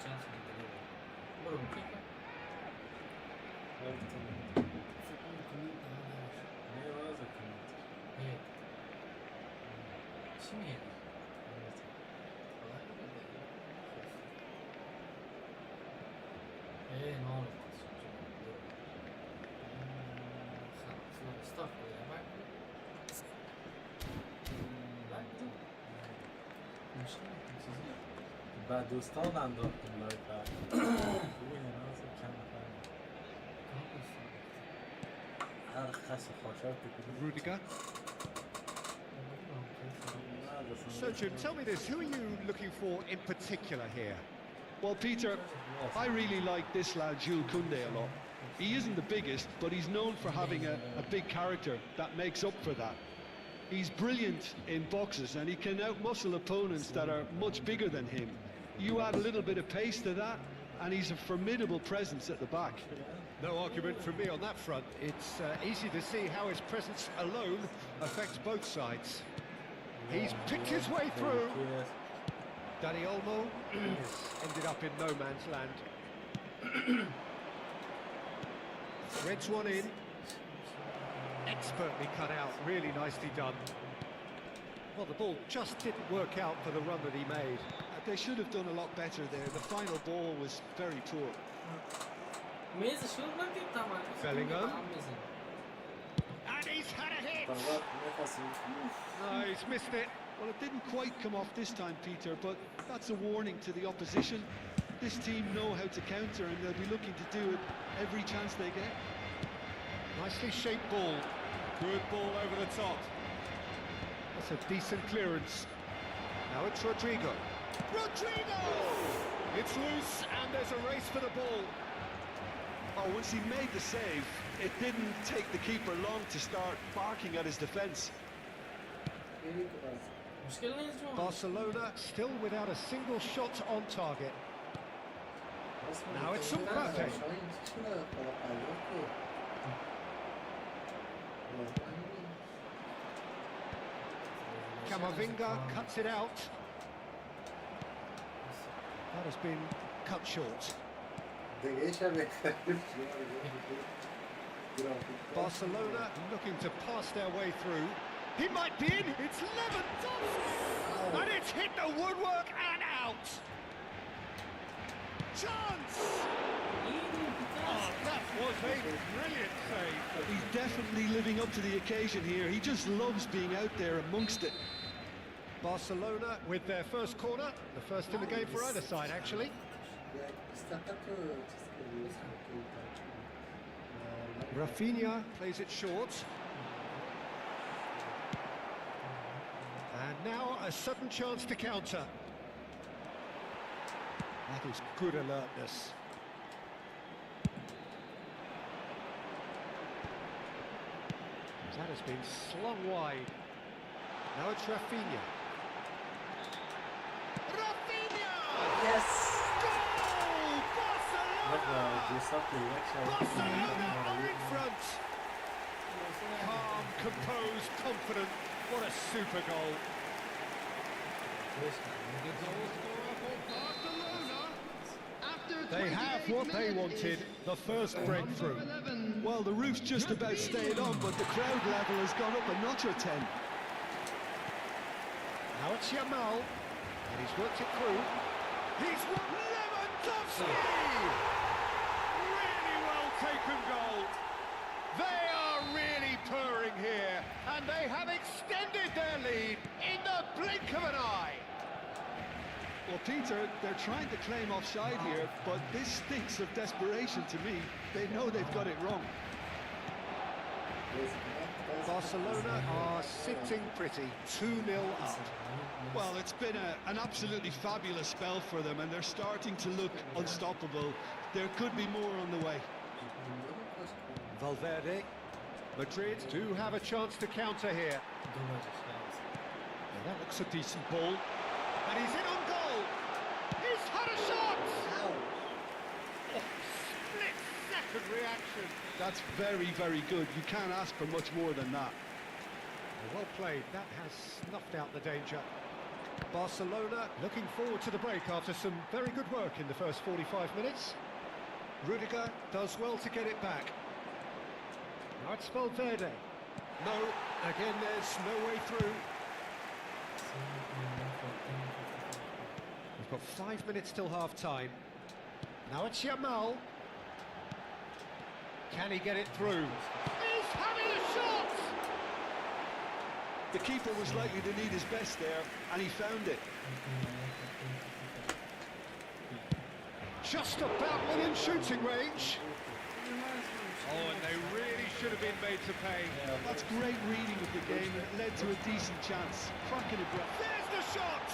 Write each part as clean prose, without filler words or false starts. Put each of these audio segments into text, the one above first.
chance de entender. Bora, o que é? Futbol comenta Ne varsa kıymet. Evet. Şimdi yani. Evet. Kolay mı böyle? Ne oldu? خلاص استغفر الله بعد بعد مش بعد دوستان انداختیم لایک خوبه یه نازه کم نفرم هر خس خوشار بکنیم Rudiger. So, Jim, tell me this, who are you looking for in particular here? Well, Peter, I really like this lad Jules Koundé a lot. He isn't the biggest, but he's known for having a big character that makes up for that. He's brilliant in boxes and he can outmuscle opponents that are much bigger than him. You add a little bit of pace to that and he's a formidable presence at the back. No argument from me on that front. It's easy to see how his presence alone affects both sides. He's picked his way through. Dani Olmo has ended up in no man's land. Threads one in. Expertly cut out, really nicely done. Well, the ball just didn't work out for the run that he made. They should have done a lot better there. The final ball was very poor. Mesa şunu ben tek tamam. Bellingham. And he's had a hit! No, he's missed it. Well, it didn't quite come off this time, Peter, but that's a warning to the opposition. This team know how to counter and they'll be looking to do it every chance they get. Nicely shaped ball. Good ball over the top. That's a decent clearance. Now it's Rodrigo. Rodrigo! It's loose and there's a race for the ball. Oh, once he made the save, it didn't take the keeper long to start barking at his defence. Barcelona still without a single shot on target. Now it's Mbappe. Camavinga cuts it out. That has been cut short. Barcelona looking to pass their way through. He might be in. It's Lewandowski, and it's hit the woodwork and out. Chance! Oh, that was a brilliant save. He's definitely living up to the occasion here. He just loves being out there amongst it. Barcelona with their first corner, the first in the game for either side, actually. Rafinha plays it short. And now a sudden chance to counter. That is good alertness. That has been slung wide. Now it's Rafinha. Rafinha! Yes! Goal! Barcelona! Barcelona are in front! Calm, composed, confident. What a super goal. They have what they wanted, the first breakthrough. Well, the roof's just about stayed on, but the crowd level has gone up a notch or 10. Now it's Yamal, and he's worked it through. He's Lewandowski! Really well taken goal. They are really purring here, and they have extended their lead in the blink of an eye. Well, Peter, they're trying to claim offside here, but this stinks of desperation to me. They know they've got it wrong. Barcelona are sitting pretty, 2-0 up. Well, it's been an absolutely fabulous spell for them, and they're starting to look unstoppable. There could be more on the way. Valverde. Madrid do have a chance to counter here. That looks a decent ball. And he's in on goal! He's had a shot! Oh, split-second reaction. That's very, very good. You can't ask for much more than that. Well played. That has snuffed out the danger. Barcelona looking forward to the break after some very good work in the first 45 minutes. Rudiger does well to get it back. Now it's Valverde. No, again there's no way through. We've got 5 minutes till half-time. Now it's Yamal. Can he get it through? He's having a shot! The keeper was likely to need his best there, and he found it. Just about within shooting range. Oh, and they really should have been made to pay. That's great reading of the game. It led to a decent chance. Cracking a breath. There's the shot!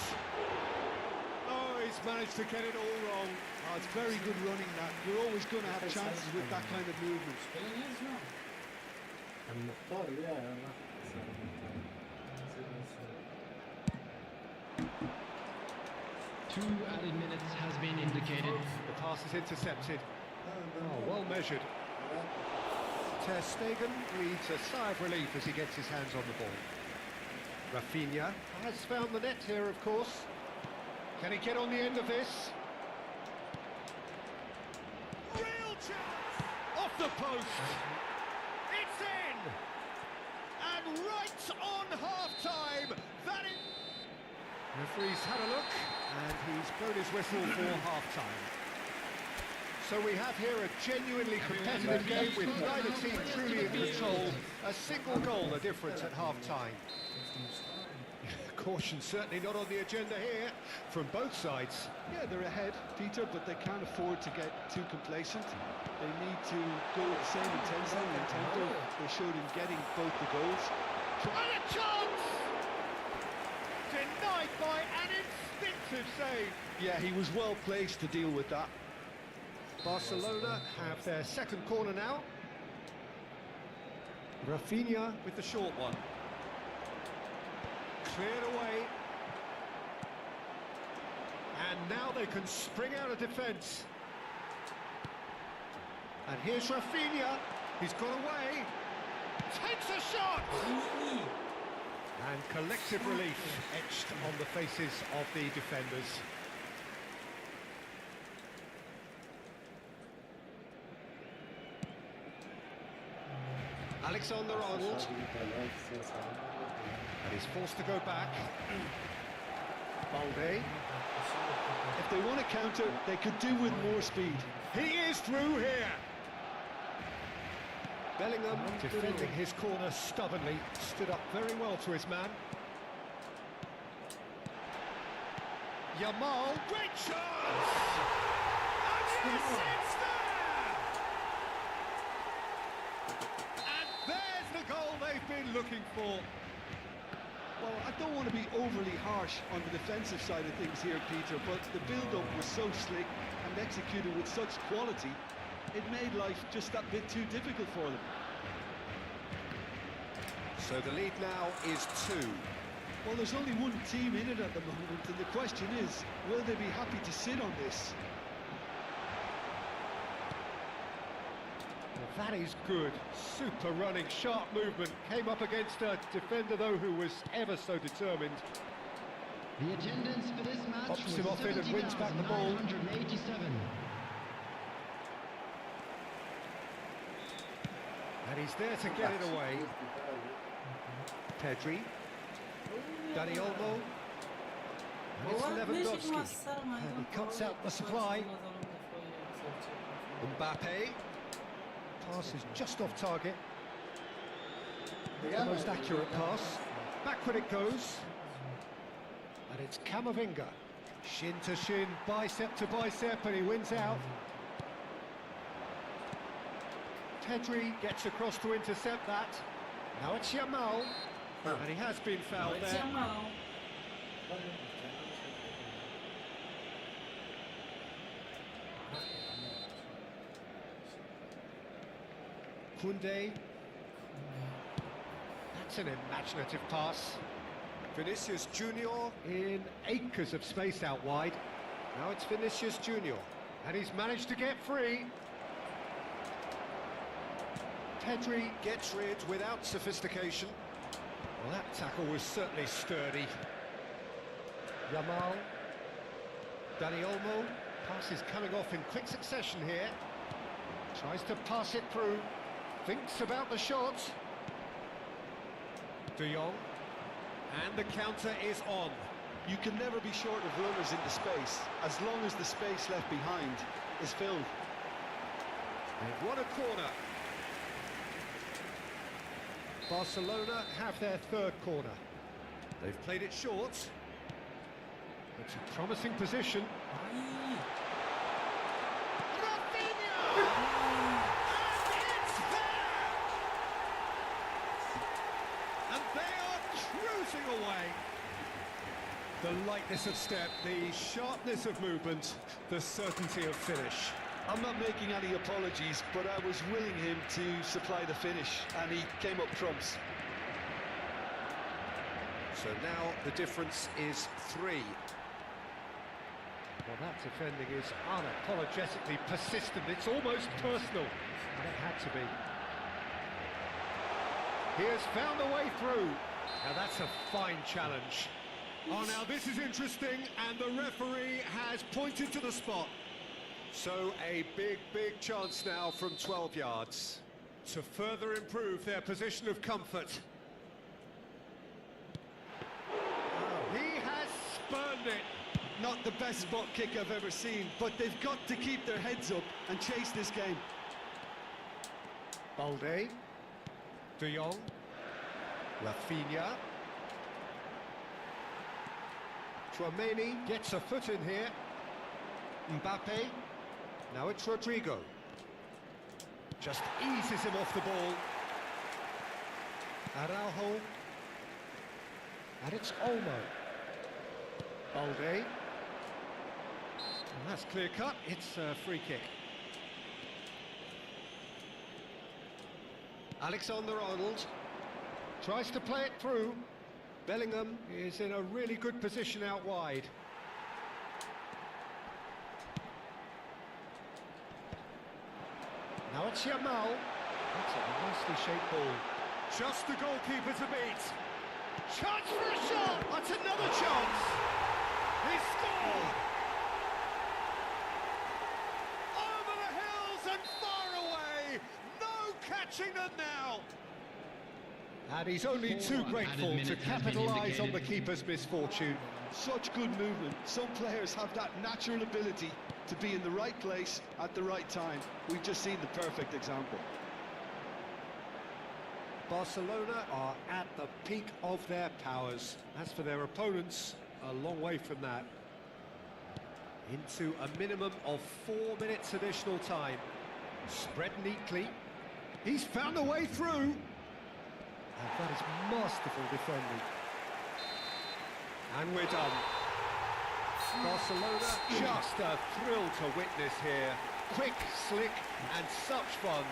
Oh, he's managed to get it all wrong. Oh, it's very good running that. You're always going to have chances with that kind of movement. المختار يا 2 added minutes has been indicated. The pass is intercepted. Oh, well measured. Ter Stegen breathes a sigh of relief as he gets his hands on the ball. Rafinha has found the net here, of course. Can he get on the end of this? Real chance! Off the post! It's in! And right on half-time, that is... Referee's had a look, and he's blown his whistle for half-time. So we have here a genuinely competitive game with neither team truly in control. A single goal the difference at half-time. Caution certainly not on the agenda here from both sides. Yeah, they're ahead, Peter, but they can't afford to get too complacent. They need to go with the same intensity and tempo they showed in getting both the goals. And a chance! Denied by an instinctive save. Yeah, he was well placed to deal with that. Barcelona have their second corner now. Rafinha with the short one. Cleared away. And now they can spring out of defence. And here's Rafinha. He's got away. Takes a shot! And collective relief etched on the faces of the defenders. Alexander-Arnold. And he's forced to go back. Balde. If they want to counter, they could do with more speed. He is through here. Bellingham defending his corner stubbornly. Stood up very well to his man. Yamal. Great chance! And yes, it's there! And there's the goal they've been looking for. Well, I don't want to be overly harsh on the defensive side of things here, Peter, but the build-up was so slick and executed with such quality, it made life just that bit too difficult for them. So the lead now is 2. Well, there's only one team in it at the moment, and the question is, will they be happy to sit on this? Well, that is good. Super running, sharp movement. Came up against a defender, though, who was ever so determined. The attendance for this match Pops was him off in and wins back the ball. 70,987. And he's there to get it away. Pedri. Dani Olmo. And it's Lewandowski. And he cuts out the supply. Mbappe. Pass is just off target. The most accurate pass. Backward it goes. And it's Camavinga. Shin to shin, bicep to bicep, and he wins out. Pedri gets across to intercept that. Now it's Yamal. And he has been fouled there. Koundé. That's an imaginative pass. Vinicius Junior in acres of space out wide. Now it's Vinicius Junior. And he's managed to get free. Pedri gets rid without sophistication. Well, that tackle was certainly sturdy. Yamal. Dani Olmo. Pass is coming off in quick succession here. Tries to pass it through. Thinks about the shot. De Jong. And the counter is on. You can never be short of runners into space, as long as the space left behind is filled. They've won a corner. Barcelona have their third corner. They've played it short. It's a promising position. Ai. Rafinha! And it's there! And they are cruising away. The lightness of step, the sharpness of movement, the certainty of finish. I'm not making any apologies, but I was willing him to supply the finish, and he came up trumps. So now the difference is 3. Well, that defending is unapologetically persistent. It's almost personal. And it had to be. He has found a way through. Now that's a fine challenge. Oh, now this is interesting, and the referee has pointed to the spot. So a big chance now from 12 yards to further improve their position of comfort. He has spurned it. Not the best spot kick I've ever seen, but they've got to keep their heads up and chase this game. Balde. De Jong. Rafinha. Tchouaméni gets a foot in here. Mbappe. Now it's Rodrigo. Just eases him off the ball. Araujo. And it's Olmo. Balde. And that's clear cut. It's a free kick. Alexander-Arnold tries to play it through. Bellingham is in a really good position out wide. Now it's Yamal. That's a nicely shaped ball. Just the goalkeeper to beat. Chance for a shot! That's another chance! He scored! Over the hills and far away! No catching them now! And he's only too grateful to capitalise on the keeper's misfortune. Such good movement. Some players have that natural ability to be in the right place at the right time. We've just seen the perfect example. Barcelona are at the peak of their powers. As for their opponents, a long way from that. Into a minimum of 4 minutes additional time. Spread neatly. He's found a way through. And that is masterful defending. And we're done. Barcelona, just a thrill to witness here. Quick, slick, and such fun.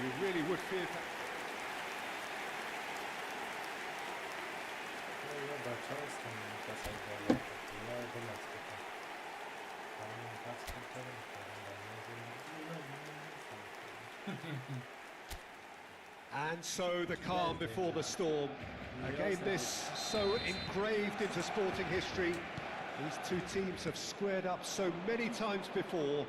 You really would fear that. And so the calm before the storm. A game this so engraved into sporting history. These two teams have squared up so many times before.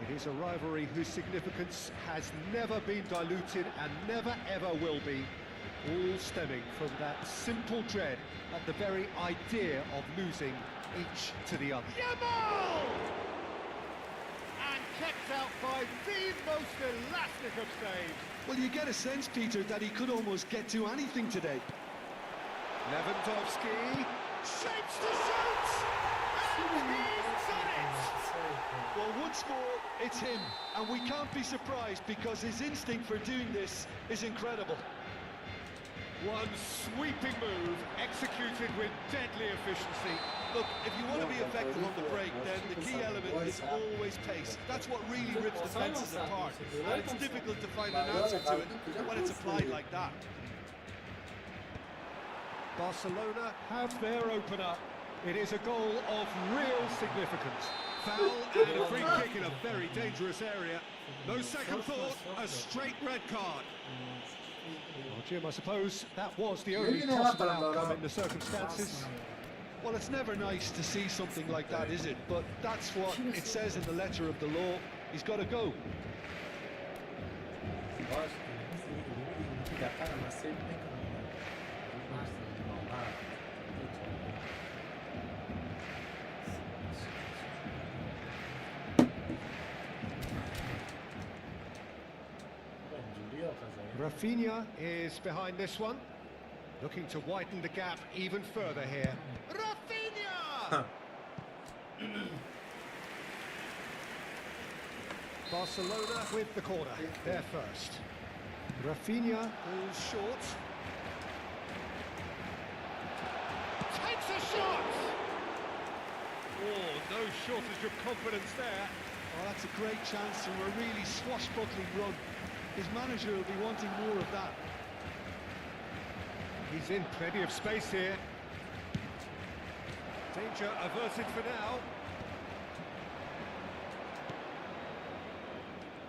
It is a rivalry whose significance has never been diluted and never ever will be. All stemming from that simple dread at the very idea of losing each to the other. Yamal! And kept out by the most elastic of saves. Well, you get a sense, Peter, that he could almost get to anything today. Lewandowski shapes to shoot! And he's done it! Well, once more, it's him. And we can't be surprised because his instinct for doing this is incredible. One sweeping move, executed with deadly efficiency. Look, if you want to be effective on the break, then the key element is always pace. That's what really rips defences apart. And it's difficult to find an answer to it when it's applied like that. Barcelona have their opener. It is a goal of real significance. Foul and a free kick in a very dangerous area. No second thought, a straight red card. Well, Jim, I suppose that was the only possible outcome in the circumstances. Well, it's never nice to see something like that, is it? But that's what it says in the letter of the law. He's got to go. Lógico, que a cara mas sempre tem câmera. Rafinha is behind this one, looking to widen the gap even further here. Rafinha! Barcelona with the corner, there first. Rafinha goes short. Takes a shot! Oh, no shortage of confidence there. Oh, that's a great chance and a really swashbuckling run. His manager will be wanting more of that. He's in plenty of space here. Danger averted for now.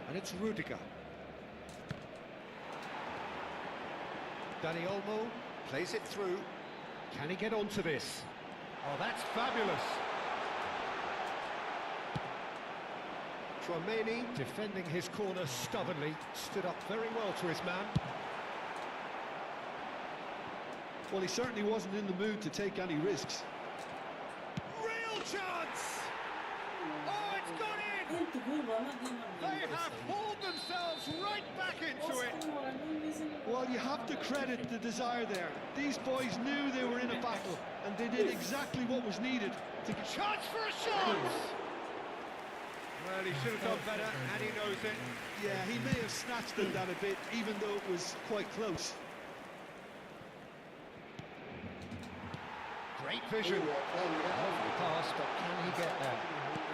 And it's Rudiger. Dani Olmo plays it through. Can he get onto this? Oh, that's fabulous. Tchouaméni defending his corner stubbornly, stood up very well to his man. Well, he certainly wasn't in the mood to take any risks. Real chance! Oh, it's gone in! They have pulled themselves right back into it. Well, you have to credit the desire there. These boys knew they were in a battle, and they did exactly what was needed to get... Chance for a shot! Well, he should have done better, and he knows it. Yeah, he may have snatched at that a bit, even though it was quite close. Great vision. Lovely pass, but can he get there?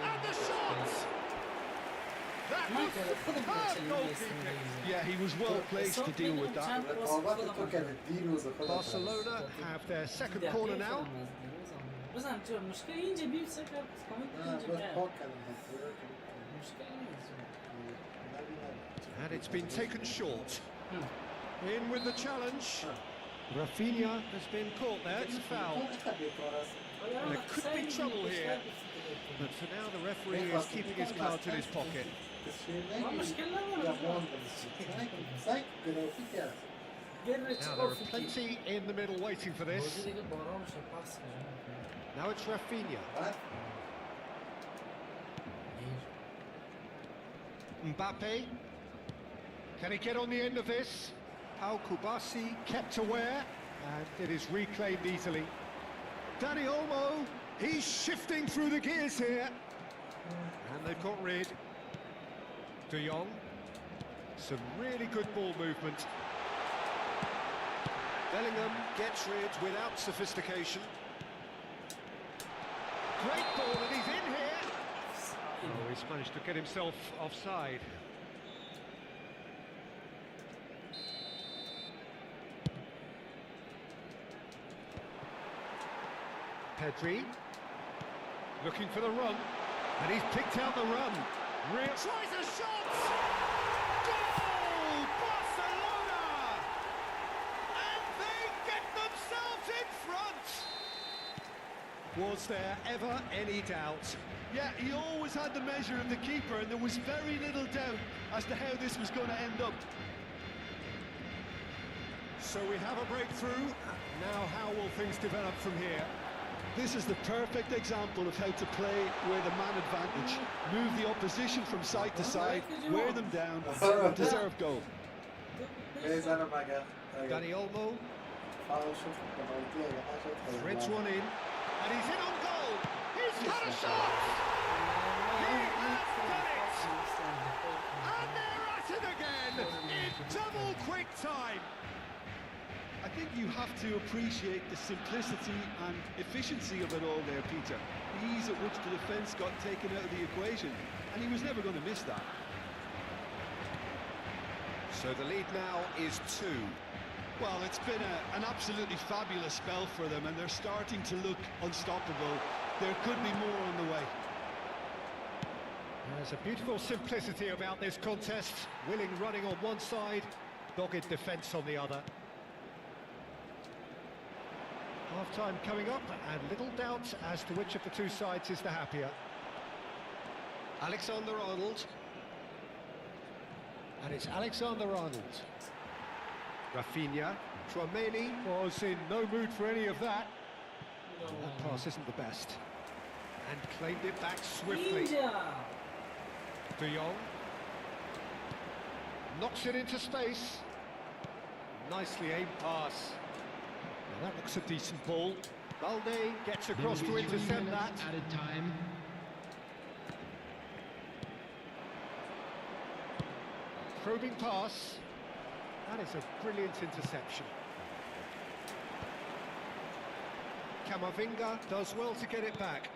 And the shot! That was superb goalkeeping. Yeah, he was well placed to deal with that. Barcelona have their second corner now. And it's been taken short. In with the challenge. Rafinha has been caught there, it's a foul. There could be trouble here. But for now the referee is keeping his cards in his pocket. Now there are plenty in the middle waiting for this. Now it's Rafinha. Mbappe. Can he get on the end of this? Pau Kubasi kept aware, and it is reclaimed easily. Dani Olmo, he's shifting through the gears here. And they've got rid. De Jong. Some really good ball movement. Bellingham gets rid without sophistication. Great ball, and he's in here. Oh, he's managed to get himself offside. Pedri, looking for the run, and he's picked out the run. Tries a shot! Goal! Barcelona! And they get themselves in front! Was there ever any doubt? Yeah, he always had the measure of the keeper, and there was very little doubt as to how this was going to end up. So we have a breakthrough. Now how will things develop from here? This is the perfect example of how to play with a man advantage. Move the opposition from side to side, wear them down, deserve goal. Dani Olmo threads one in, and he's in on goal. He's got a shot! He has done it! And they're at it again in double quick time. I think you have to appreciate the simplicity and efficiency of it all there, Peter. The ease at which the defence got taken out of the equation, and he was never going to miss that. So the lead now is 2. Well, it's been an absolutely fabulous spell for them, and they're starting to look unstoppable. There could be more on the way. There's a beautiful simplicity about this contest. Willing running on one side, dogged defence on the other. Half-time coming up, and little doubt as to which of the two sides is the happier. Alexander-Arnold. And it's Alexander-Arnold. Rafinha. Tchouaméni was in no mood for any of that. That pass isn't the best. And claimed it back swiftly. Ninja! De Jong. Knocks it into space. Nicely aimed pass. Now that looks a decent ball. Balde gets across to intercept that. Added time. Probing pass. That is a brilliant interception. Camavinga does well to get it back.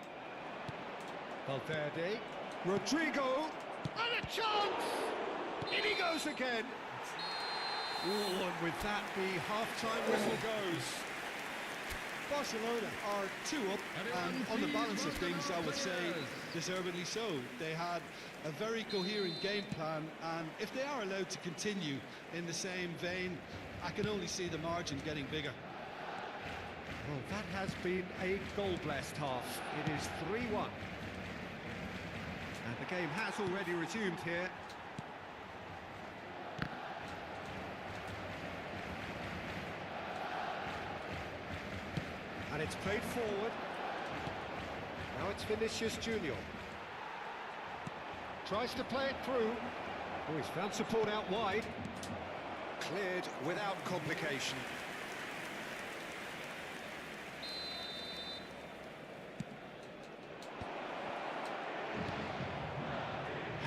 Valverde. Rodrigo. And a chance! In he goes again. Oh, and with that, the half-time whistle goes. Barcelona are 2 up, and on the balance of things, I would say deservedly so. They had a very coherent game plan, and if they are allowed to continue in the same vein, I can only see the margin getting bigger. Well, that has been a goal-blessed half. It is 3-1. And the game has already resumed here. And it's played forward. Now it's Vinicius Junior. Tries to play it through. Oh, he's found support out wide. Cleared without complication.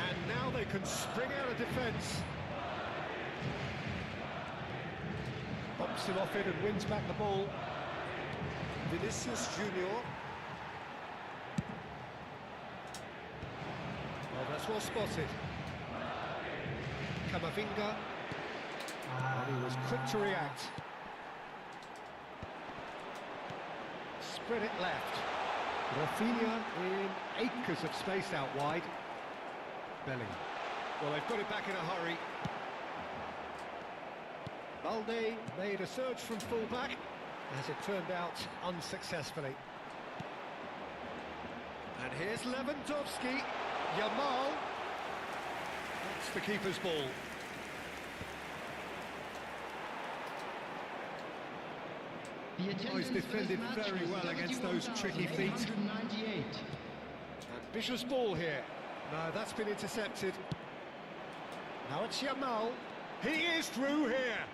And now they can spring out of defence. Bumps him off it and wins back the ball. Vinicius Junior. Well, that's well spotted. Camavinga. And he was quick to react. Spread it left. Rafinha in acres of space out wide. Belling. Well, they've got it back in a hurry. Balde made a surge from full-back. As it turned out, unsuccessfully. And here's Lewandowski. Yamal. That's the keeper's ball. The Oh, he's defended very well against those tricky feet. 198. Ambitious ball here. No, that's been intercepted. Now it's Yamal. He is through here.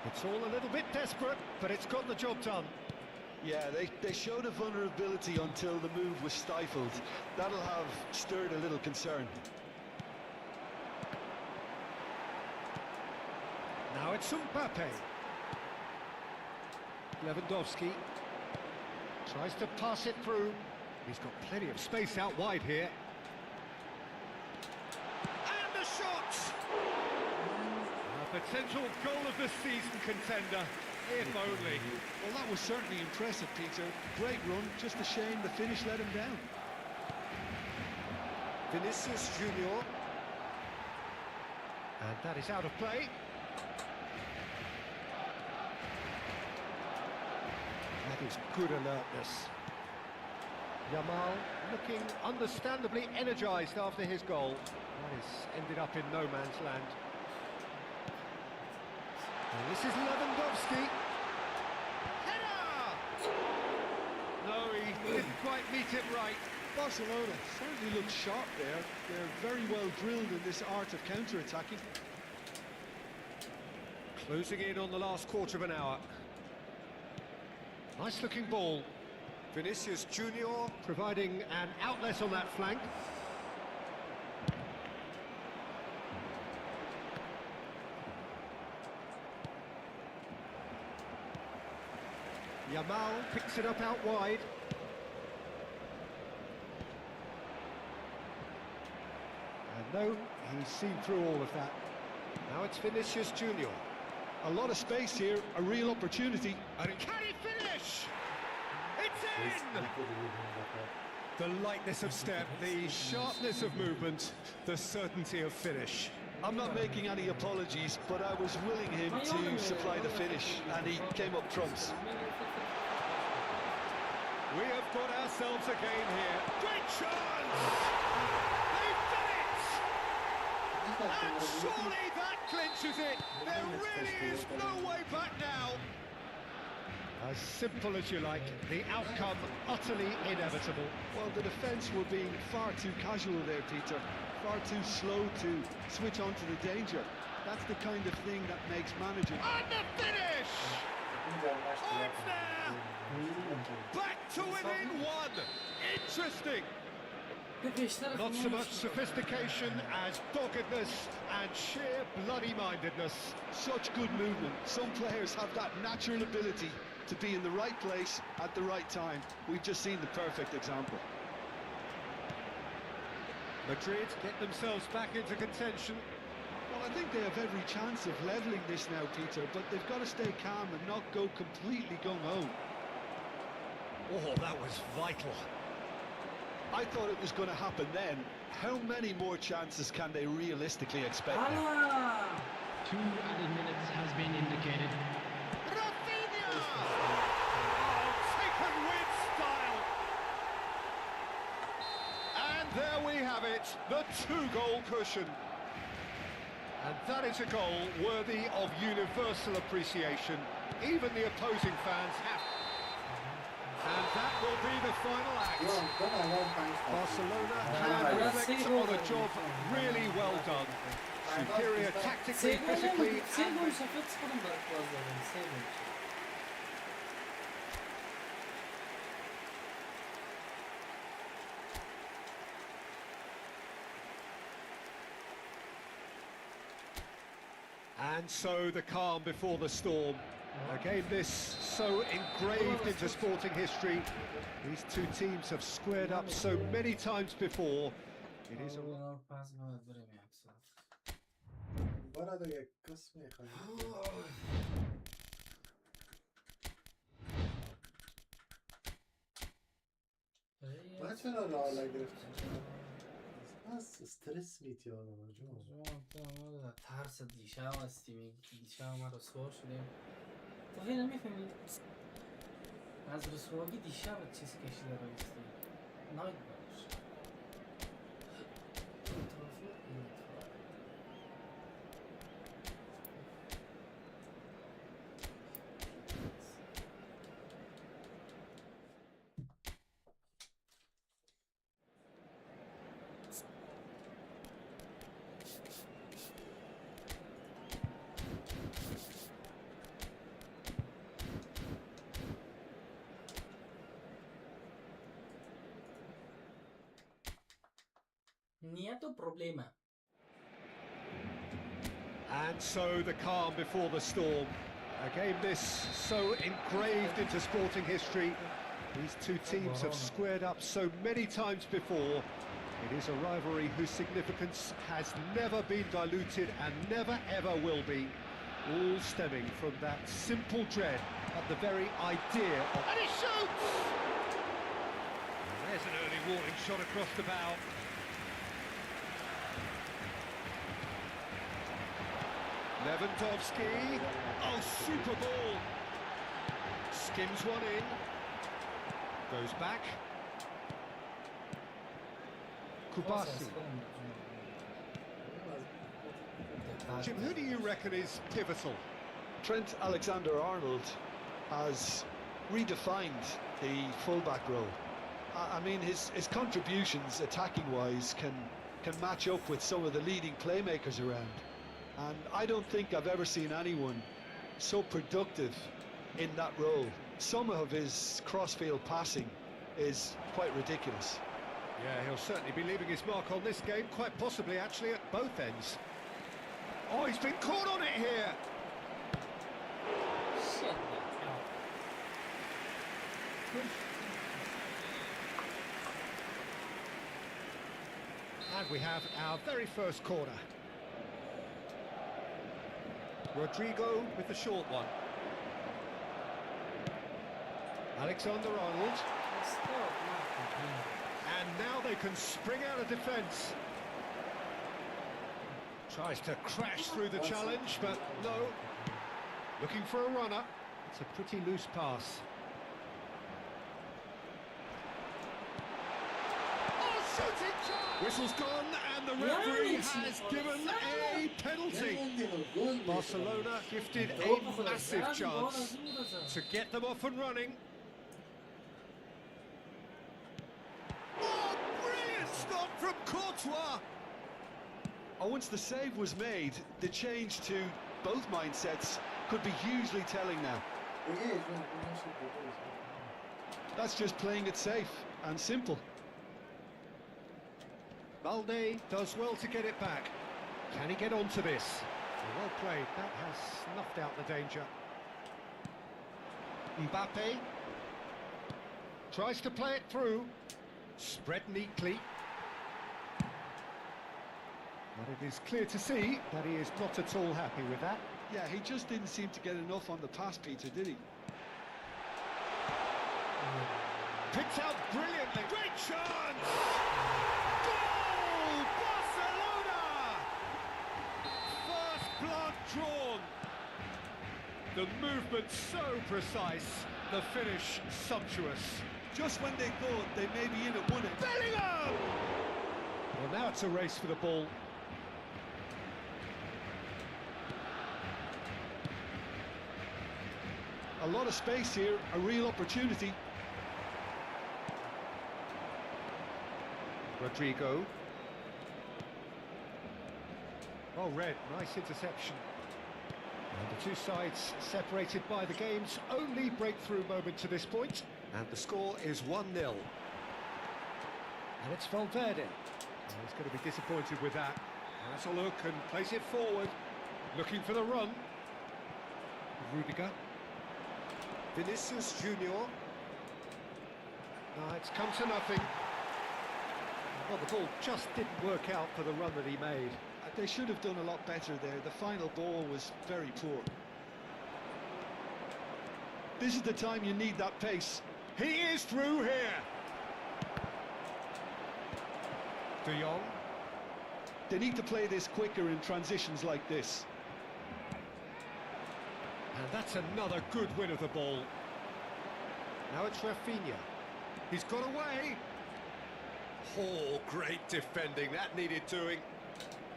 It's all a little bit desperate, but it's got the job done. Yeah, they showed a vulnerability until the move was stifled. That'll have stirred a little concern. Now it's Mbappe. Lewandowski tries to pass it through. He's got plenty of space out wide here. And the shot! A potential goal of the season contender, if only. Well, that was certainly impressive, Peter. Great run, just a shame the finish let him down. Vinicius Junior. And that is out of play. That is good alertness. Yamal looking understandably energised after his goal. That has ended up in no man's land. And this is Lewandowski. Header! No, he didn't quite meet it right. Barcelona certainly looks sharp there. They're very well drilled in this art of counter-attacking. Closing in on the last quarter of an hour. Nice looking ball. Vinicius Junior providing an outlet on that flank. Yamal picks it up out wide. And no, he's seen through all of that. Now it's Vinicius Junior. A lot of space here, a real opportunity. And can he finish? It's in! The lightness of step, the sharpness of movement, the certainty of finish. I'm not making any apologies, but I was willing him to supply the finish, and he came up trumps. We have got ourselves a game here. Great chance! They've done it! And surely that clinches it. There really is no way back now. As simple as you like, the outcome utterly inevitable. Well, the defence were being far too casual there, Peter. Far too slow to switch on to the danger. That's the kind of thing that makes managing. And the finish! Oh, it's there! Back to within one! Interesting! Not so much sophistication as doggedness and sheer bloody-mindedness. Such good movement. Some players have that natural ability to be in the right place at the right time. We've just seen the perfect example. Madrid get themselves back into contention. Well, I think they have every chance of levelling this now, Peter, but they've got to stay calm and not go completely gung-ho. Oh, that was vital. I thought it was going to happen then. How many more chances can they realistically expect now? 2 added minutes has been indicated. Rafinha! Oh, taken with style. And there we have it, the 2-goal cushion. And that is a goal worthy of universal appreciation. Even the opposing fans have. And that will be the final act. Barcelona can reflect on a job really well done. Superior tactically, physically, and... And so the calm before the storm. A game this so engraved into sporting history. These two teams have squared up so many times before. It is a... استرس میتی آدم جون ترس دیشب هستی دیشب ما رسوا شدیم تو خیلی میفهمی از رسواگی دیشب چیز کشیده رو هستی ناید باش Nieto problema. And so the calm before the storm. A game this so engraved into sporting history. These two teams have squared up so many times before. It is a rivalry whose significance has never been diluted and never ever will be. All stemming from that simple dread at the very idea of... And he shoots! There's an early warning shot across the bow. Lewandowski, oh, super ball, skims one in, goes back, Kubasi. Jim, who do you reckon is pivotal? Trent Alexander-Arnold has redefined the fullback role. I mean, his contributions attacking-wise can match up with some of the leading playmakers around. And I don't think I've ever seen anyone so productive in that role. Some of his cross-field passing is quite ridiculous. Yeah, he'll certainly be leaving his mark on this game, quite possibly actually at both ends. Oh, he's been caught on it here! Shit. And we have our very first corner. Rodrigo with the short one. Alexander-Arnold. And now they can spring out of defence. Tries to crash through the challenge, but no. Looking for a runner. It's a pretty loose pass. Oh, shooting chance! Whistle's gone, and the referee has given a penalty. Barcelona gifted a massive chance to get them off and running. Oh, brilliant stop from Courtois! Oh, once the save was made, the change to both mindsets could be hugely telling now. That's just playing it safe and simple. Balde does well to get it back. Can he get onto this? Well played. That has snuffed out the danger. Mbappe tries to play it through. Spread neatly. But it is clear to see that he is not at all happy with that. Yeah, he just didn't seem to get enough on the pass, Peter, did he? Picked out brilliantly. Great chance! Goal! Barcelona! First blood drawn. The movement so precise. The finish sumptuous. Just when they thought they may be in it, won it. Bellingham! Well, now it's a race for the ball. A lot of space here, a real opportunity. Rodrigo. Oh, Red, nice interception. And the two sides separated by the game's only breakthrough moment to this point. And the score is 1-0. And it's Valverde. Oh, he's going to be disappointed with that. Has a look and plays it forward. Looking for the run. Rudiger. Vinicius Junior. No, it's come to nothing. Well, the ball just didn't work out for the run that he made. They should have done a lot better there. The final ball was very poor. This is the time you need that pace. He is through here. De Jong. They need to play this quicker in transitions like this. And that's another good win of the ball. Now it's Rafinha. He's got away. Oh, great defending. That needed doing.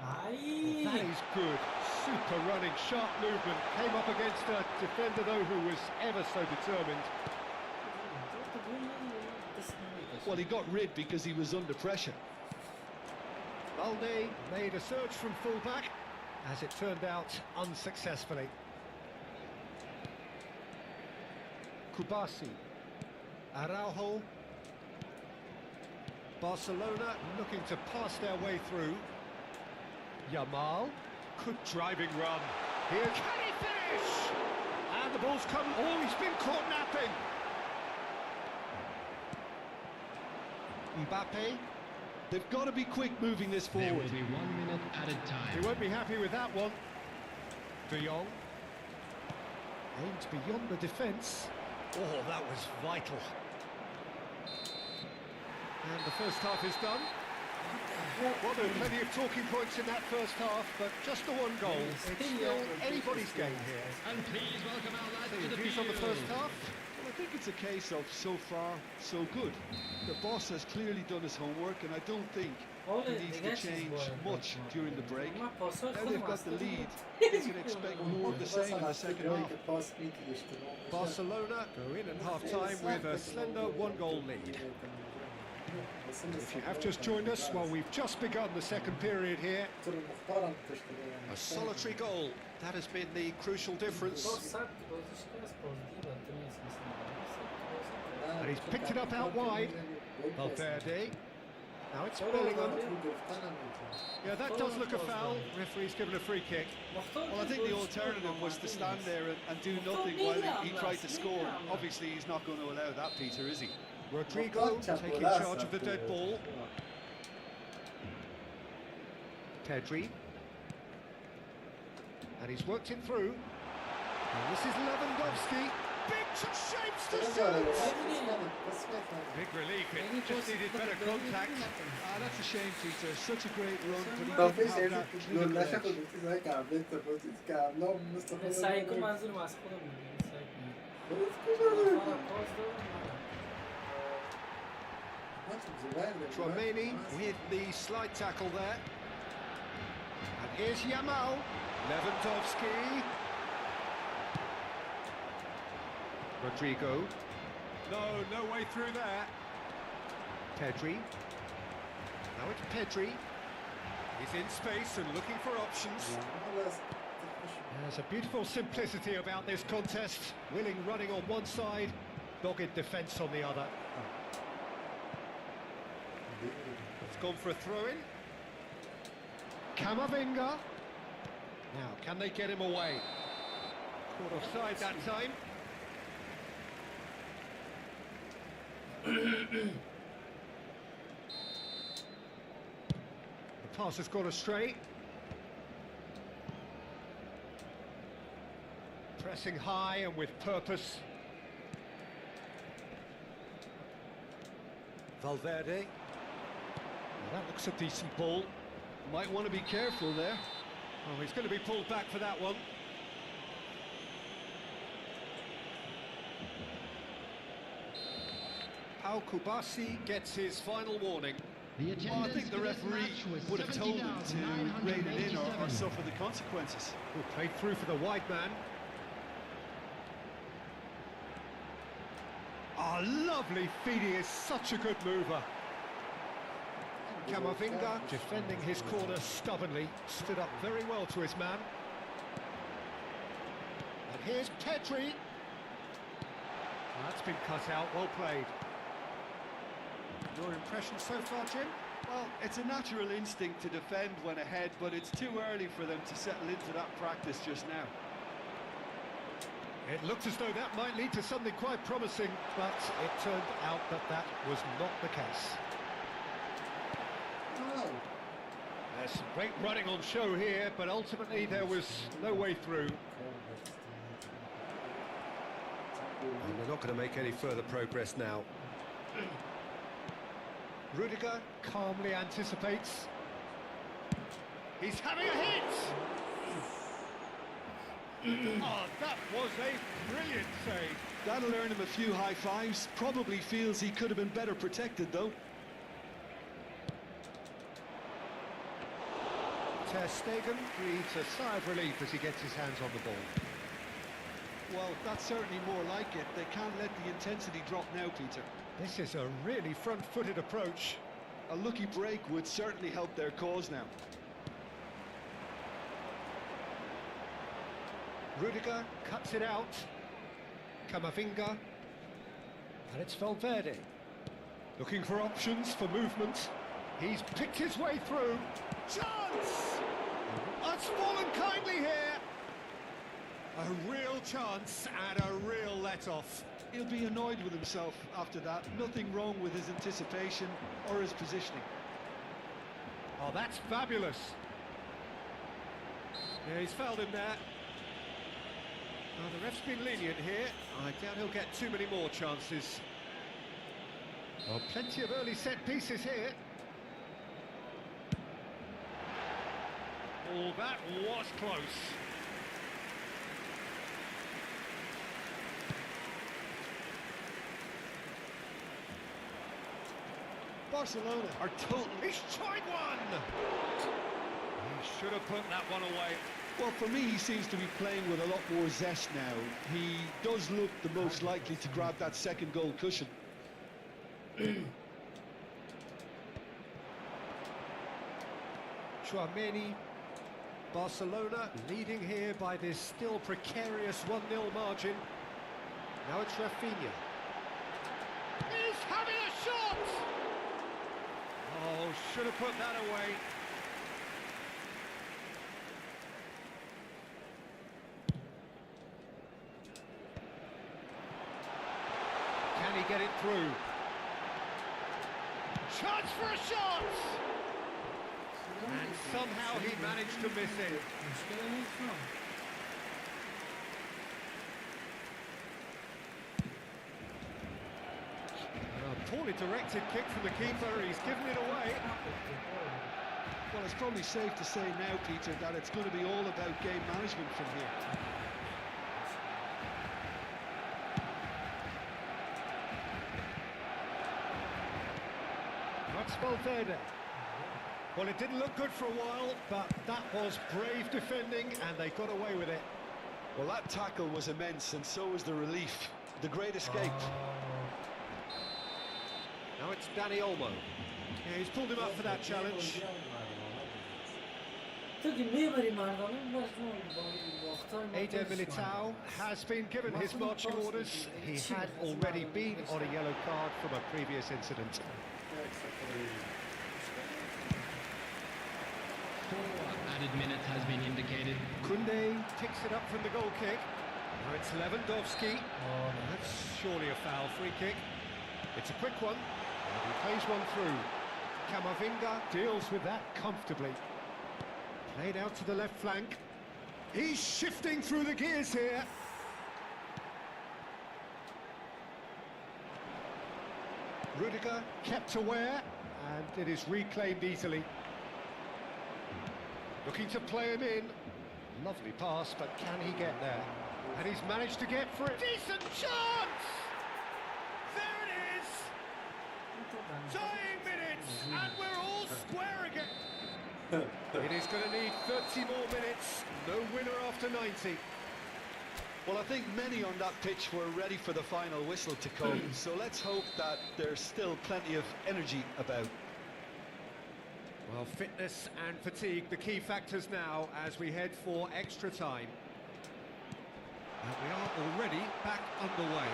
Well, that is good. Super running, sharp movement. Came up against a defender, though, who was ever so determined. Well, he got rid because he was under pressure. Balde made a search from full-back. As it turned out, unsuccessfully. Kubasi. Araujo. Barcelona looking to pass their way through. Yamal. Good driving run. Here, can he finish? And the ball's come. Oh, he's been caught napping. Mbappe. They've got to be quick moving this There forward. will be 1 minute added He time. won't be happy with that one. De Jong. Aimed beyond the defence. Oh, that was vital. And the first half is done. Well, there are plenty of talking points in that first half, but just the one goal. It's still anybody's game here. And please welcome our lads to the Views on the field. first half? Well, I think it's a case of so far, so good. The boss has clearly done his homework, and I don't think he needs to change much during the break. Now they've got the lead, they can expect more of the same in the second half. Barcelona go in at half-time with a slender one-goal lead. If you have just joined us, well, we've just begun the second period here. A solitary goal, that has been the crucial difference. And he's picked it up out wide. Valverde. Now it's Bellingham. Yeah, that does look a foul. Referee's given a free kick. Well, I think the alternative was to stand there and do nothing while he tried to score. Obviously, he's not going to allow that, Peter, is he? Rodrigo taking charge of the dead ball. Pedri. And he's worked it through. And this is Lewandowski. big shapes to Biraz shoot. öyle ya. Kısmet abi. Big relief, Beni it just needed better contact. That's a shame, Peter. Such a great run, but he Mustafa didn't şey have that gol clinical lascia edge. così, sai che ha detto così, no, Mustafa. Saygı manzur maskolo mu? Saygı. Chouameni with the slide tackle there. And here's Yamal. Lewandowski. Rodrigo. No way through there. Pedri. Now it's Pedri. He's in space and looking for options. There's a beautiful simplicity about this contest. Willing running on one side, dogged defence on the other. It's gone for a throw-in. Camavinga. Now, can they get him away? Caught offside that time. The pass has gone astray. Pressing high and with purpose. Valverde. Well, that looks a decent ball. Might want to be careful there. Oh, he's going to be pulled back for that one. Pau Kubasi gets his final warning. The Well, I attendance think the for this referee match was would have told him to rein it in or 70,987. suffer the consequences. Who played through for the wide man. Oh, lovely feed, he is such a good mover. Camavinga defending his corner stubbornly, stood up very well to his man. And here's Pedri. That's been cut out, well played. Your impression so far, Jim? Well, it's a natural instinct to defend when ahead, but it's too early for them to settle into that practice just now. It looked as though that might lead to something quite promising, but it turned out that that was not the case. Oh, There's some great running on show here, but ultimately there was no way through. And they're not going to make any further progress now. Rudiger calmly anticipates. He's having a hit! Oh, that was a brilliant save. That'll earn him a few high fives. Probably feels he could have been better protected, though. Ter Stegen breathes a sigh of relief as he gets his hands on the ball. Well, that's certainly more like it. They can't let the intensity drop now, Peter. This is a really front-footed approach. A lucky break would certainly help their cause now. Rudiger cuts it out. Camavinga. And it's Valverde. Looking for options for movement. He's picked his way through. Chance! It's fallen kindly here. A real chance and a real let-off. He'll be annoyed with himself after that. Nothing wrong with his anticipation or his positioning. Oh, that's fabulous. Yeah, he's fouled him there. Oh, the ref's been lenient here. I doubt he'll get too many more chances. Oh, plenty of early set pieces here. Oh, that was close. Barcelona are totally... He's tried one! He should have put that one away. Well, for me, he seems to be playing with a lot more zest now. He does look the most likely to grab that second goal cushion. Chouameni, Barcelona leading here by this still precarious 1-0 margin. Now it's Rafinha. He's having a shot! Oh, should have put that away. Can he get it through? Chance for a shot! And somehow he managed to miss it. poorly directed kick from the keeper. He's given it away. Well, it's probably safe to say now, Peter, that it's going to be all about game management from here. That's Valverde. Well, it didn't look good for a while, but that was brave defending, and they got away with it. Well, that tackle was immense, and so was the relief. The great escape. Now it's Danny Olmo. Yeah, he's pulled him up for that challenge. Eder Militao has been given his marching orders. He had already been on a yellow card from a previous incident. 4 added minutes has been indicated. Koundé picks it up from the goal kick. Now it's Lewandowski. That's surely a foul free kick. It's a quick one. And he plays one through. Camavinga deals with that comfortably. Played out to the left flank. He's shifting through the gears here. Rudiger kept aware, and it is reclaimed easily. Looking to play him in. Lovely pass, but can he get there? And he's managed to get for it. Decent chance! There it is! Dying minutes, and we're all square again. It is going to need 30 more minutes. No winner after 90. Well, I think many on that pitch were ready for the final whistle to come, so let's hope that there's still plenty of energy about. Well, fitness and fatigue, the key factors now as we head for extra time. And we are already back underway.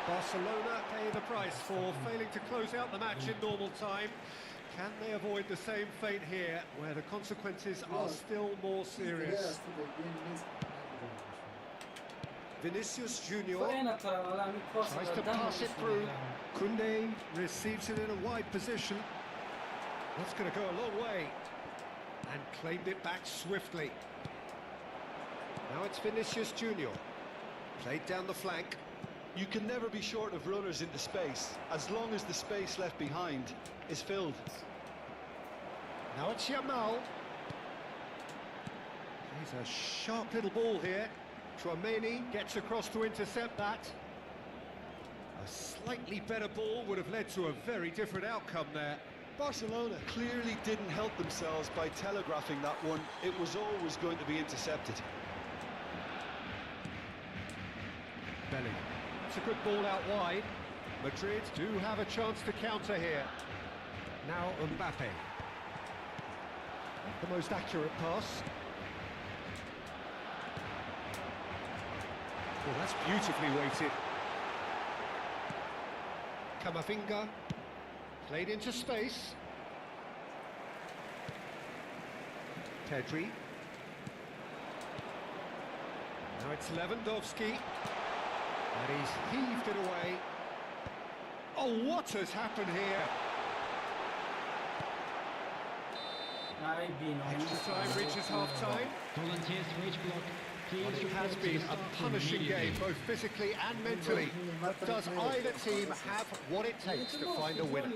Barcelona pay the price for failing to close out the match in normal time. Can they avoid the same fate here, where the consequences are still more serious? Vinicius Junior tries to pass it through. Koundé receives it in a wide position. That's going to go a long way. And claimed it back swiftly. Now it's Vinicius Junior. Played down the flank. You can never be short of runners into space, as long as the space left behind is filled. Now it's Yamal. He's a sharp little ball here. Tchouaméni gets across to intercept that. A slightly better ball would have led to a very different outcome there. Barcelona clearly didn't help themselves by telegraphing that one. It was always going to be intercepted. Belly. It's a good ball out wide. Madrid do have a chance to counter here. Now Mbappe. Not the most accurate pass. Oh, that's beautifully weighted. Camavinga. Played into space. Pedri. Now it's Lewandowski. And he's heaved it away. Oh, what has happened here? Extra time reaches half-time. Volunteers for each block. Well, Please it has report to been the a start punishing immediately. game, both physically and mentally. Does either team have what it takes to find a winner?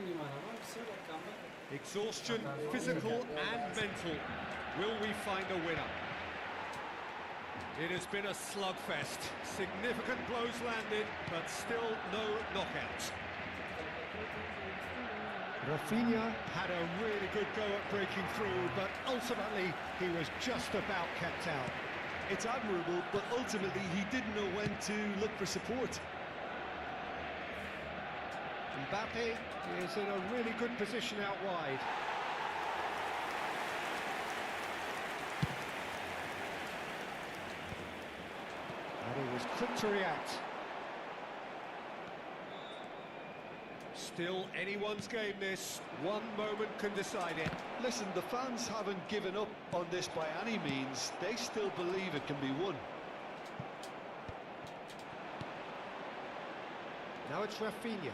Exhaustion, physical and mental. Will we find a winner? It has been a slugfest. Significant blows landed, but still no knockout. Rafinha had a really good go at breaking through, but ultimately he was just about kept out. It's admirable, but ultimately he didn't know when to look for support. Mbappe is in a really good position out wide. And he was quick to react. Still anyone's game this. One moment can decide it. Listen, the fans haven't given up on this by any means. They still believe it can be won. Now it's Rafinha.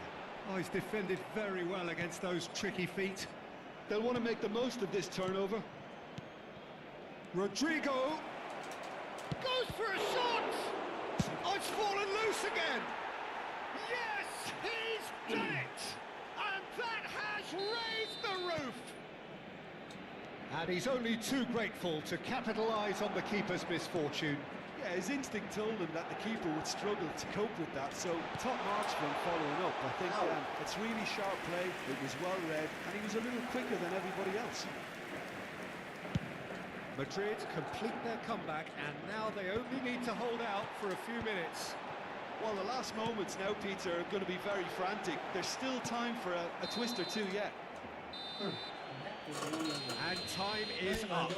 Oh, he's defended very well against those tricky feet. They'll want to make the most of this turnover. Rodrigo goes for a shot! Oh, it's fallen loose again! Yes! He's And he's only too grateful to capitalise on the keeper's misfortune. Yeah, his instinct told him that the keeper would struggle to cope with that, so top marks for him following up. I think it's really sharp play, it was well read, and he was a little quicker than everybody else. Madrid complete their comeback, and now they only need to hold out for a few minutes. Well, the last moments now, Peter, are going to be very frantic. There's still time for a twist or two yet. And time is up.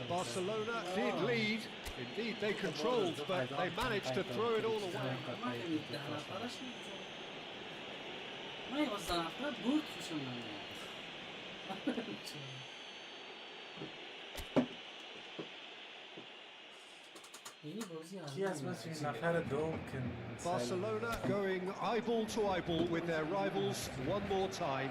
Barcelona did lead. Indeed, they controlled, but they managed to throw it all away. ما يوزع أفكار بوت شو کی از ما توی نفر دوم که Barcelona going eyeball to eyeball with their rivals one more time.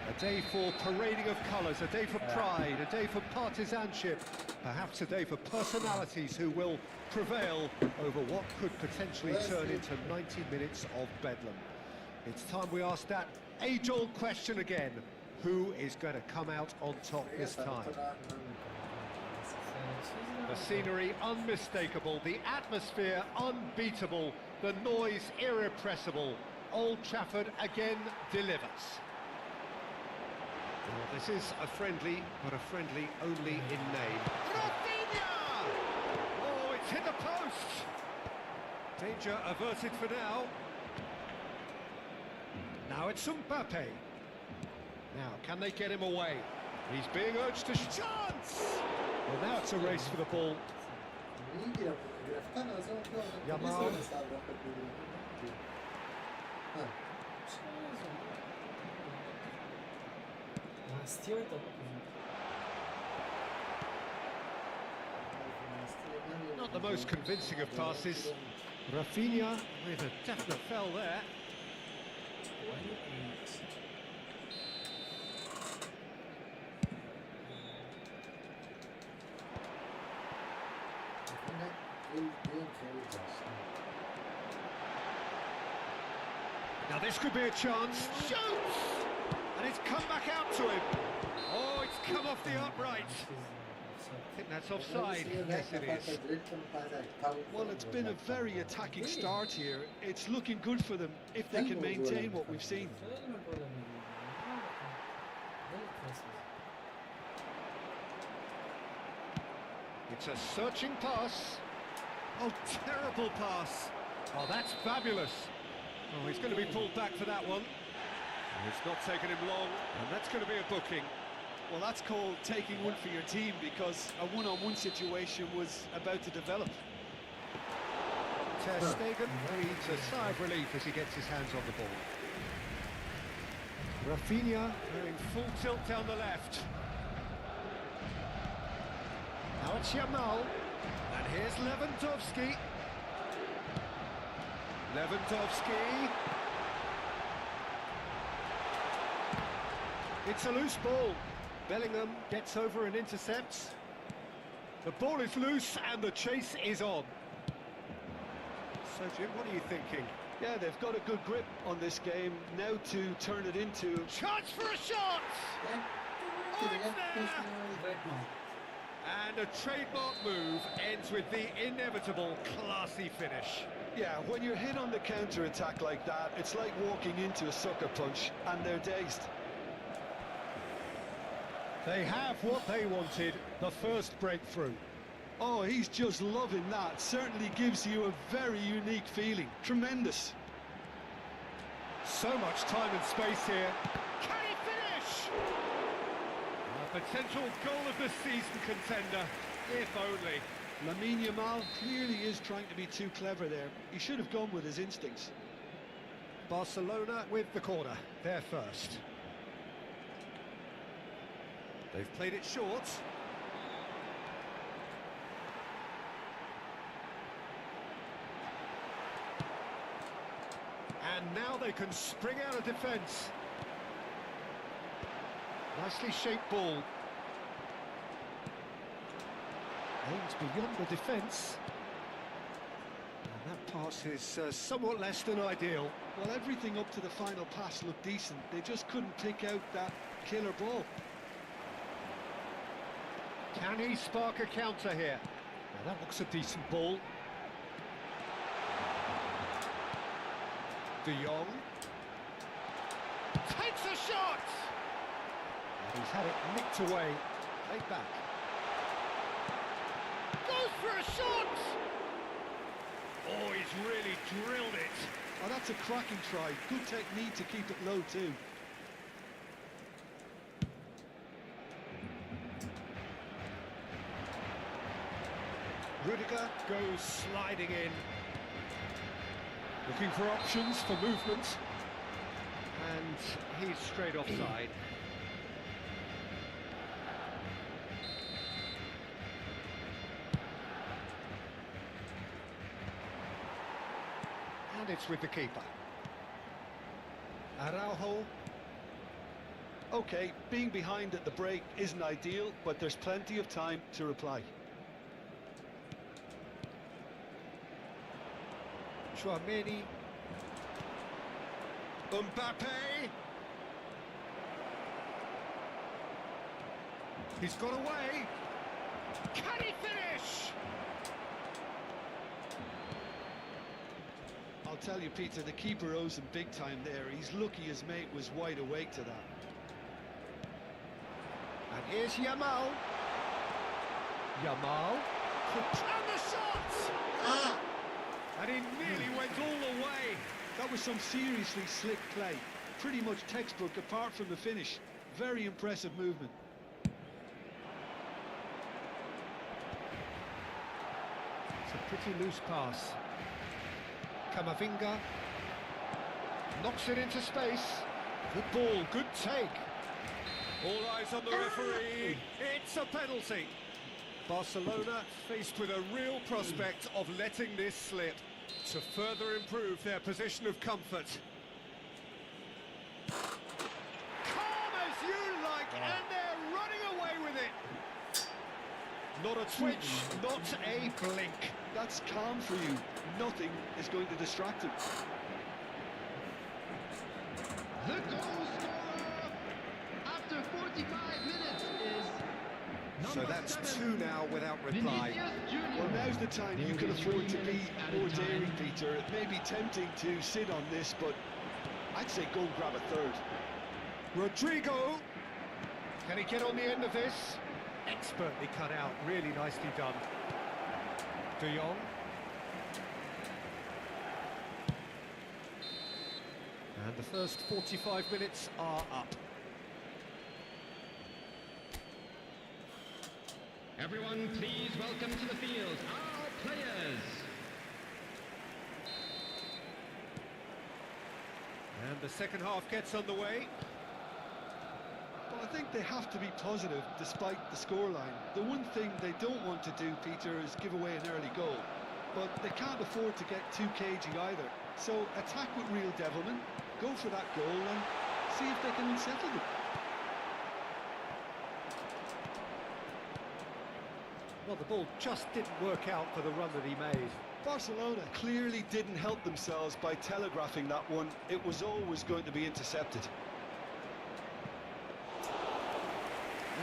A day for parading of colours, a day for pride, a day for partisanship, perhaps a day for personalities who will prevail over what could potentially turn into 90 minutes of bedlam. It's time we ask that age-old question again. Who is going to come out on top this time? The scenery unmistakable, the atmosphere unbeatable, the noise irrepressible. Old Trafford again delivers. Well, this is a friendly, but a friendly only in name. Rafinha! Oh, it's hit the post! Danger averted for now. Now it's Mbappe. Now, can they get him away? He's being urged to chance! Well, now it's a race for the ball. Yamal. Not the most convincing of passes. Rafinha with a definite fell there. Now this could be a chance. Shoots! And it's come back out to him. Oh, it's come off the upright. I think that's offside. Yes, it is. Well, it's been a very attacking start here. It's looking good for them if they can maintain what we've seen. It's a searching pass. Oh, terrible pass. Oh, that's fabulous. Oh, he's going to be pulled back for that one. It's not taken him long, and that's going to be a booking. Well, that's called taking one for your team, because a one-on-one situation was about to develop. Ter Stegen breathes a sigh of relief as he gets his hands on the ball. Rafinha going full tilt down the left. Now it's Yamal. And here's Lewandowski. Lewandowski. It's a loose ball. Bellingham gets over and intercepts. The ball is loose and the chase is on. So Jim, what are you thinking? Yeah, they've got a good grip on this game now to turn it into... Chance for a shot! Oh, it's there! And a trademark move ends with the inevitable classy finish. Yeah, when you're hit on the counter-attack like that, it's like walking into a sucker punch, and they're dazed. They have what they wanted, the first breakthrough. Oh, he's just loving that. Certainly gives you a very unique feeling. Tremendous. So much time and space here. Can he finish? A potential goal of the season contender, if only. Lamine Yamal clearly is trying to be too clever there. He should have gone with his instincts. Barcelona with the corner, they're first. They've played it short. And now they can spring out of defence. Nicely shaped ball. Aims beyond the defence. And that pass is somewhat less than ideal. Well, everything up to the final pass looked decent. They just couldn't pick out that killer ball. Can he spark a counter here? Now that looks a decent ball. De Jong takes a shot! And he's had it nicked away. Played back. Goes for a shot! Oh, he's really drilled it. Oh, that's a cracking try. Good technique to keep it low too. Rudiger goes sliding in. Looking for options for movement. And he's straight offside. And it's with the keeper. Araujo. Okay, being behind at the break isn't ideal, but there's plenty of time to reply. Chouameni. Mbappe. He's got away. Can he finish? I'll tell you, Peter, the keeper owes him big time there. He's lucky his mate was wide awake to that. And here's Yamal. Yamal. And the shot! And he nearly went all the way. That was some seriously slick play. Pretty much textbook apart from the finish. Very impressive movement. It's a pretty loose pass. Camavinga knocks it into space. Good ball, good take. All eyes on the referee. It's a penalty. Barcelona faced with a real prospect of letting this slip to further improve their position of comfort. Calm as you like, and they're running away with it. Not a twitch, not a blink. That's calm for you. Nothing is going to distract him. The goal scorer after 45 minutes is So that's 2 now without reply. Well, now's the time you can afford to be more daring, Peter. It may be tempting to sit on this, but I'd say go and grab a third. Rodrigo. Can he get on the end of this? Expertly cut out, really nicely done. De Jong. And the first 45 minutes are up. Everyone, please welcome to the field our players. And the second half gets underway. Well, I think they have to be positive despite the scoreline. The one thing they don't want to do, Peter, is give away an early goal. But they can't afford to get too cagey either. So attack with real devilment, go for that goal and see if they can unsettle them. Well, the ball just didn't work out for the run that he made. Barcelona clearly didn't help themselves by telegraphing that one. It was always going to be intercepted.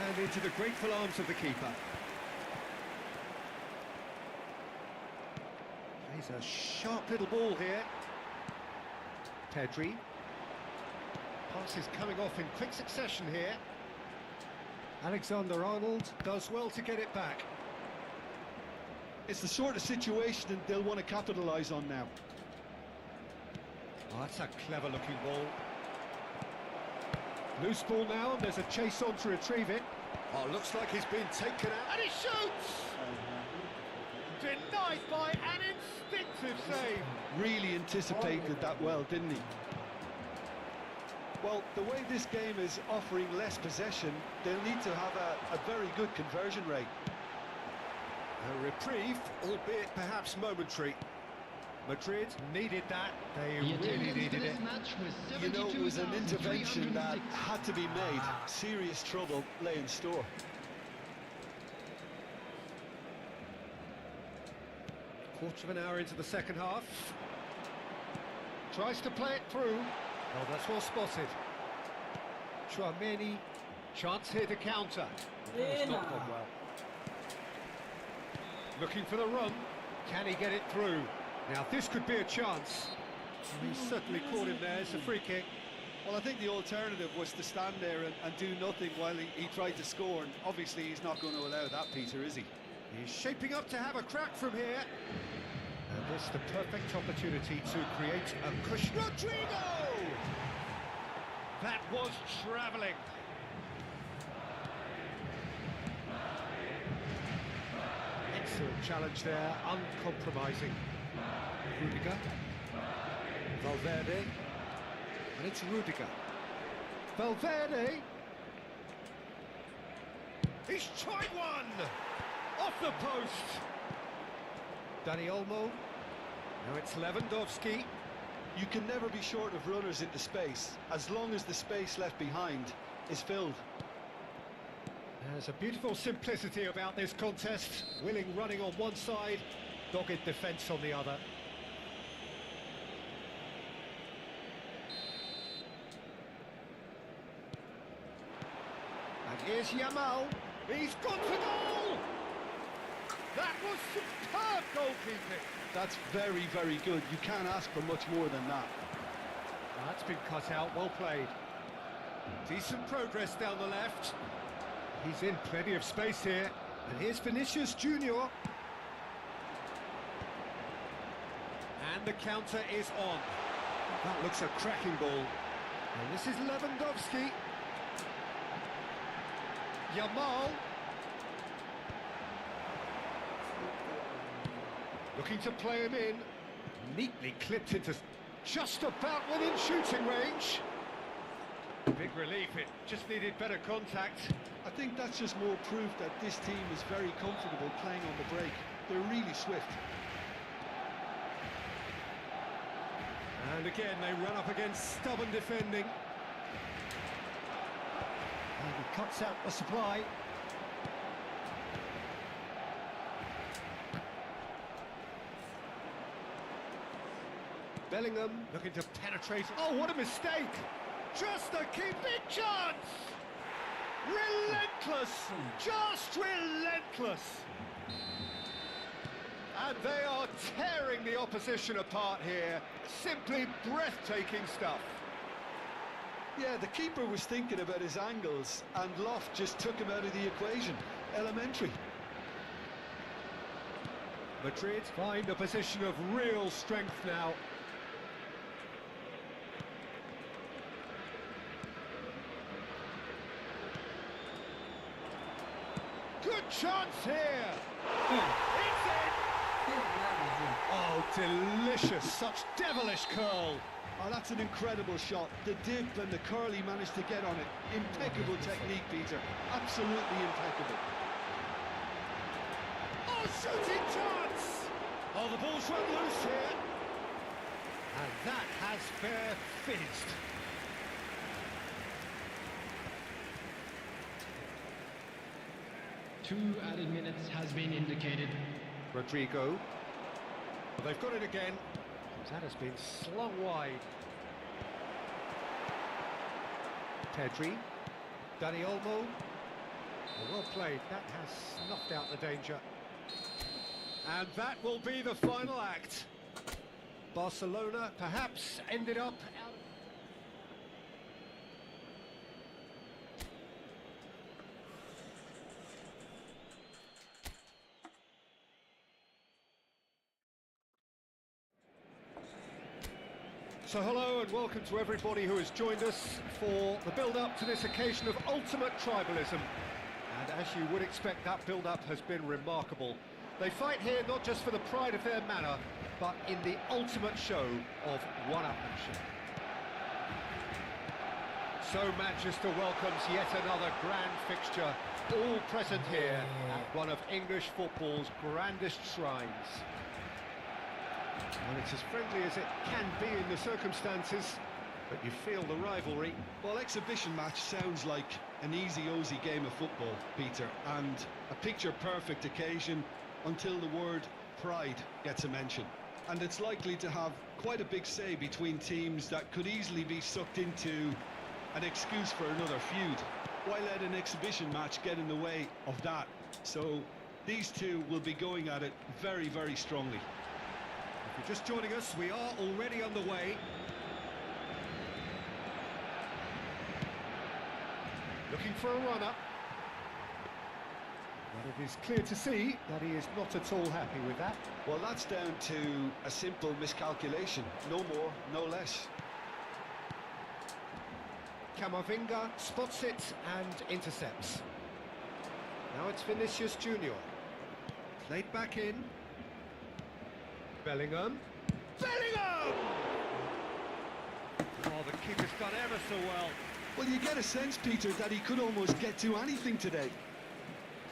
And into the grateful arms of the keeper. He's a sharp little ball here. Pedri. Pass is coming off in quick succession here. Alexander-Arnold does well to get it back. It's the sort of situation that they'll want to capitalise on now. Oh, that's a clever looking ball. Loose ball now, and there's a chase on to retrieve it. Oh, looks like he's been taken out. And he shoots! Denied by an instinctive save. Really anticipated that well, didn't he? Well, the way this game is offering less possession, they'll need to have a very good conversion rate. A reprieve, albeit perhaps momentary. Madrid needed that. They The really attendance needed for it. this match was You know, it was an intervention that 72,306. had to be made. Serious trouble lay in store. Quarter of an hour into the second half. Tries to play it through. Oh, that's well spotted. Chouameni. Chance here to counter. It's not gone well. Looking for the run. Can he get it through? Now this could be a chance. He's certainly caught him there. It's a free kick. Well, I think the alternative was to stand there and do nothing while he tried to score, and obviously he's not going to allow that, Peter, is he? He's shaping up to have a crack from here. And this the perfect opportunity to create a cushion. Rodrigo! That was travelling. Excellent challenge there, uncompromising. Rudiger. Valverde. And it's Rudiger. Valverde. He's tried one! Off the post! Dani Olmo. Now it's Lewandowski. You can never be short of runners into space, as long as the space left behind is filled. There's a beautiful simplicity about this contest. Willing running on one side, dogged defence on the other. And here's Yamal. He's gone for goal! That was superb goalkeeping. That's very, very good. You can't ask for much more than that. That's been cut out, well played. Decent progress down the left. He's in plenty of space here. And here's Vinicius Junior. And the counter is on. That looks a cracking ball. And this is Lewandowski. Yamal. Looking to play him in. Neatly clipped into just about within shooting range. Big relief, it just needed better contact. I think that's just more proof that this team is very comfortable playing on the break. They're really swift. And again, they run up against stubborn defending. And he cuts out the supply. Bellingham looking to penetrate. Oh, what a mistake! Just a key big chance! Relentless! Just relentless! And they are tearing the opposition apart here. Simply breathtaking stuff. Yeah, the keeper was thinking about his angles, and Loft just took him out of the equation. Elementary. Madrid find a position of real strength now. Good chance here! It's in! Oh, delicious! Such devilish curl! Oh, that's an incredible shot. The dip and the curl he managed to get on it. Impeccable technique, Peter. Absolutely impeccable. Oh, shooting chance! Oh, the ball's run loose here. And that has fair finished. Two added minutes has been indicated. Rodrigo. Well, they've got it again. That has been slung wide. Pedri. Dani Olmo. Well played. That has snuffed out the danger. And that will be the final act. Barcelona perhaps ended up out. So hello and welcome to everybody who has joined us for the build-up to this occasion of ultimate tribalism. And as you would expect, that build-up has been remarkable. They fight here not just for the pride of their manor, but in the ultimate show of one-upmanship. So Manchester welcomes yet another grand fixture, all present here at one of English football's grandest shrines. Well, it's as friendly as it can be in the circumstances, but you feel the rivalry. Well, exhibition match sounds like an easy-ozy game of football, Peter, and a picture-perfect occasion until the word pride gets a mention. And it's likely to have quite a big say between teams that could easily be sucked into an excuse for another feud. Why let an exhibition match get in the way of that? So These two will be going at it very, very strongly. If you're just joining us, we are already underway. Looking for a runner. But it is clear to see that he is not at all happy with that. Well, that's down to a simple miscalculation. No more, no less. Camavinga spots it and intercepts. Now it's Vinicius Junior. Played back in. Bellingham. Bellingham! Oh, the keeper's done ever so well. Well, you get a sense, Peter, that he could almost get to anything today.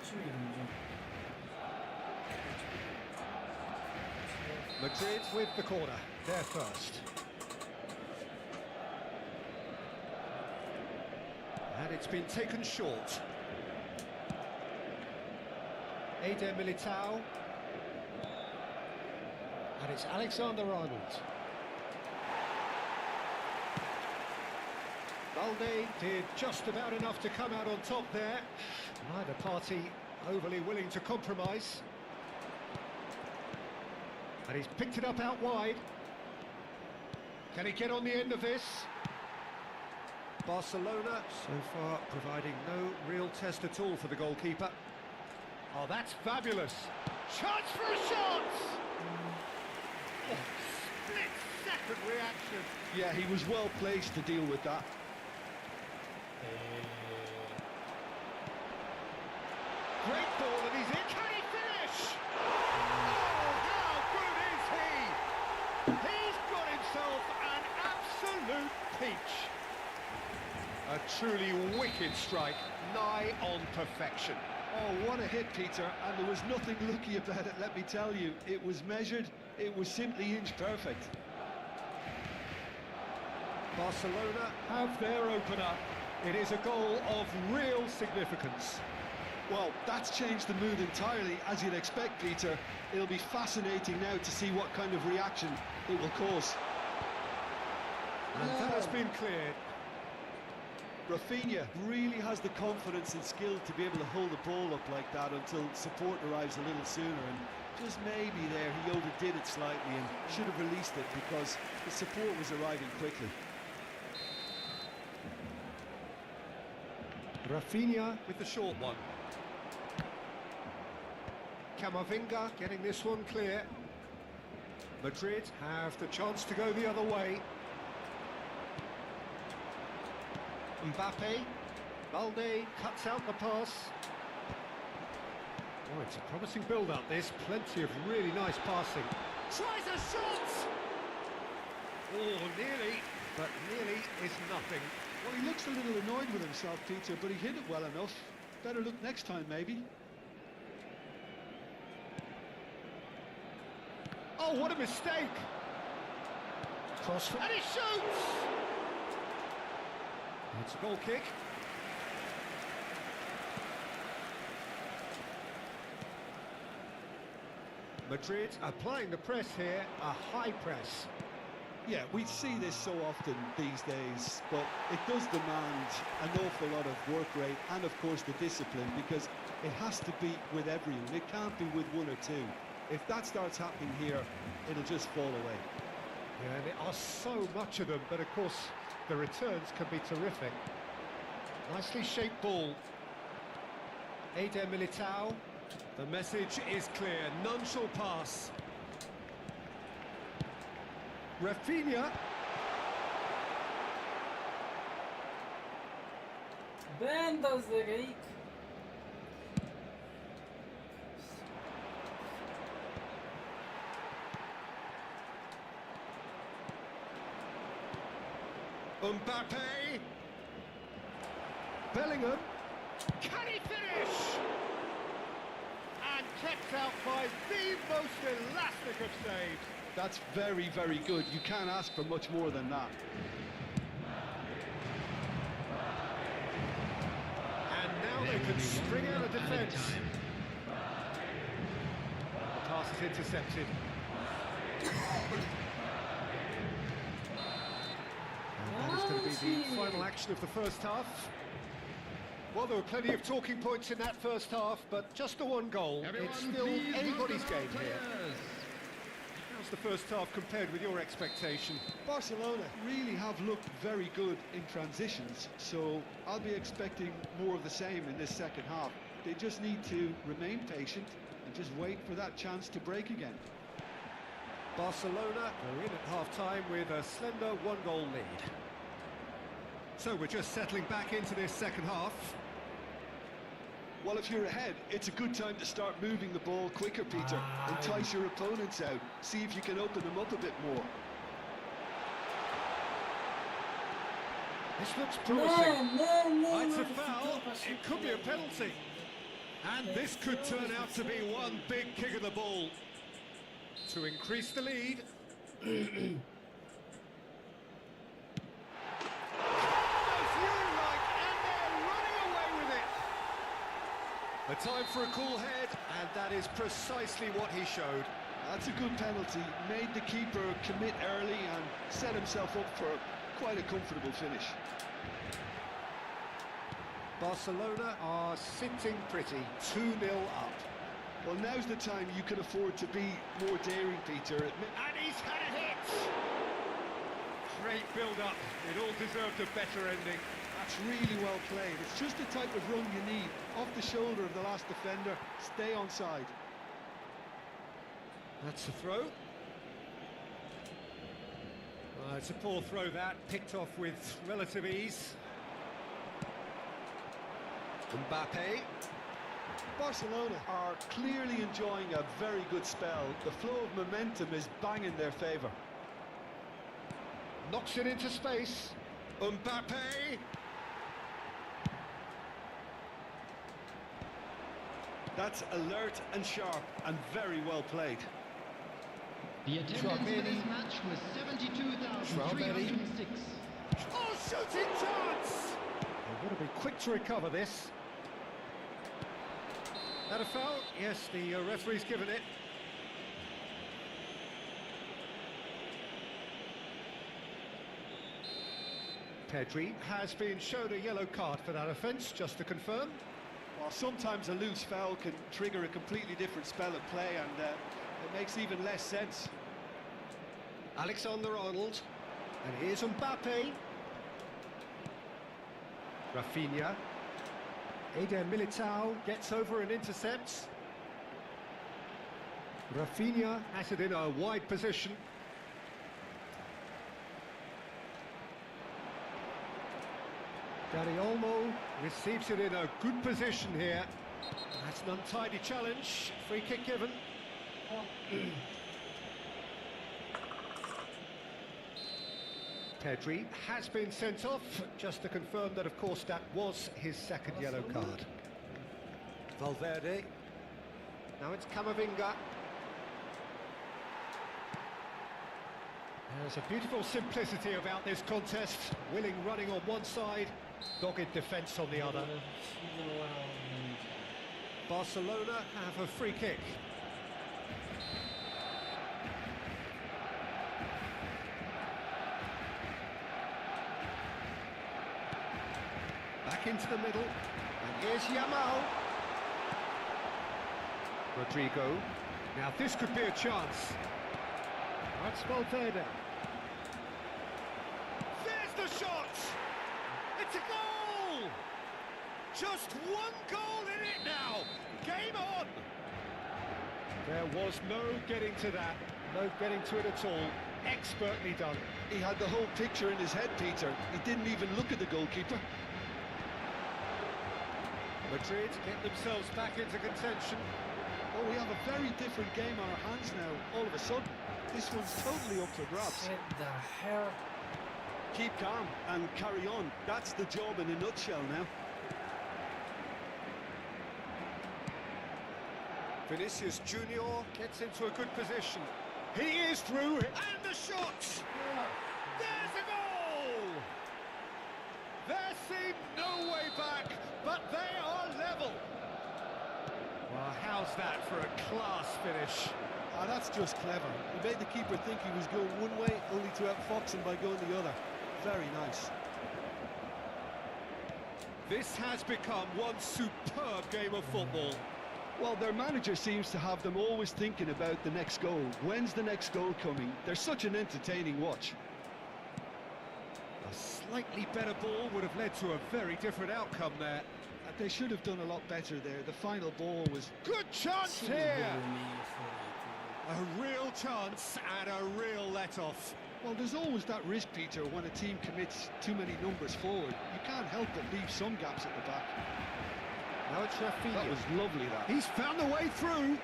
Şimdi hocam. Madrid with the corner. They're first. And it's been taken short. Eder Militao. And it's Alexander-Arnold. Balde did just about enough to come out on top there. Neither party overly willing to compromise. And he's picked it up out wide. Can he get on the end of this? Barcelona so far providing no real test at all for the goalkeeper. Oh, that's fabulous. Chance for a shot! Oh, split-second reaction. Yeah, he was well placed to deal with that. Great ball and he's in. Can he finish? Oh, how good is he? He's got himself an absolute peach. A truly wicked strike, nigh on perfection. Oh, what a hit, Peter, and there was nothing lucky about it, let me tell you. It was measured, it was simply inch perfect. Barcelona have their opener. It is a goal of real significance. Well, that's changed the mood entirely, as you'd expect, Peter. It'll be fascinating now to see what kind of reaction it will cause. And that has been cleared. Rafinha really has the confidence and skill to be able to hold the ball up like that until support arrives a little sooner, and just maybe there he overdid it slightly and should have released it because the support was arriving quickly. Rafinha with the short one. Camavinga getting this one clear. Madrid have the chance to go the other way. Mbappe. Balde cuts out the pass. Oh, it's a promising build-up, this. Plenty of really nice passing. Tries a shot! Oh, nearly, but nearly is nothing. Well, he looks a little annoyed with himself, Peter, but he hit it well enough. Better look next time, maybe. Oh, what a mistake! Cross, and he shoots! It's a goal kick. Madrid applying the press here, a high press. Yeah, we see this so often these days, but it does demand an awful lot of work rate and, of course, the discipline, because it has to be with everyone. It can't be with one or two. If that starts happening here, it'll just fall away. Yeah, there are so much of them, but of course the returns can be terrific. Nicely shaped ball. Eder Militao. The message is clear, none shall pass. Rafinha. Ben does the gate. Mbappe. Bellingham. Can he finish? And kept out by the most elastic of saves. That's very, very good. You can't ask for much more than that. And now they can spring out of defence. The pass is intercepted. And that is going to be the final action of the first half. Well, there were plenty of talking points in that first half, but just the one goal. Everyone, It's still please anybody's welcome our game here. players. How's the first half compared with your expectation? Barcelona really have looked very good in transitions, so I'll be expecting more of the same in this second half. They just need to remain patient and just wait for that chance to break again. Barcelona are in at half-time with a slender one-goal lead. So we're just settling back into this second half. Well, if you're ahead, it's a good time to start moving the ball quicker, Peter. Entice your opponents out. See if you can open them up a bit more. This looks promising. No, It's a foul. It could be a penalty. And this could turn out to be one big kick of the ball to increase the lead. A time for a cool head, and that is precisely what he showed. That's a good penalty. Made the keeper commit early and set himself up for quite a comfortable finish. Barcelona are sitting pretty, 2-0 up. Well, now's the time you can afford to be more daring, Peter. And he's had a hit! Great build-up. It all deserved a better ending. That's really well played. It's just the type of run you need. Off the shoulder of the last defender, stay onside. That's a throw. It's a poor throw that, picked off with relative ease. Mbappe. Barcelona are clearly enjoying a very good spell. The flow of momentum is bang in their favour. Knocks it into space. Mbappe. That's alert and sharp and very well played. The attendance for this match was 72,306. Oh, shooting chance! They've got to be quick to recover this. That a foul? Yes, the referee's given it. Pedri has been shown a yellow card for that offence, just to confirm. Well, sometimes a loose foul can trigger a completely different spell of play, and it makes even less sense. Alexander-Arnold, and here's Mbappe. Rafinha. Eder Militao gets over and intercepts. Rafinha has it in a wide position. Dani Olmo receives it in a good position here. That's an untidy challenge. Free kick given. Pedri has been sent off, just to confirm that, of course, that was his second yellow card. Valverde. Now it's Camavinga. There's a beautiful simplicity about this contest. Willing running on one side, dogged defence on the other. Barcelona have a free kick. Back into the middle, and here's Yamal. Rodrigo. Now this could be a chance. That's Valverde. There's the shot! It's a goal! Just one goal in it now! Game on! There was no getting to that, no getting to it at all. Expertly done. He had the whole picture in his head, Peter. He didn't even look at the goalkeeper. Madrid get themselves back into contention. Oh, we have a very different game on our hands now, all of a sudden. This one's totally up for grabs. What the hell? Keep calm and carry on. That's the job in a nutshell now. Vinicius Junior gets into a good position. He is through, and the shot! There's a goal! There seemed no way back, but they are level. Well, how's that for a class finish? Ah, that's just clever. He made the keeper think he was going one way, only to outfox him by going the other. Very nice. This has become one superb game of football. Well, their manager seems to have them always thinking about the next goal. When's the next goal coming? They're such an entertaining watch. A slightly better ball would have led to a very different outcome there. They should have done a lot better there. The final ball was... Good chance Şimdi here! görmeyi forvet. A real chance and a real let-off. Well, there's always that risk, Peter, when a team commits too many numbers forward. You can't help but leave some gaps at the back. Now it's Rafinha. That was lovely, that. He's found the way through.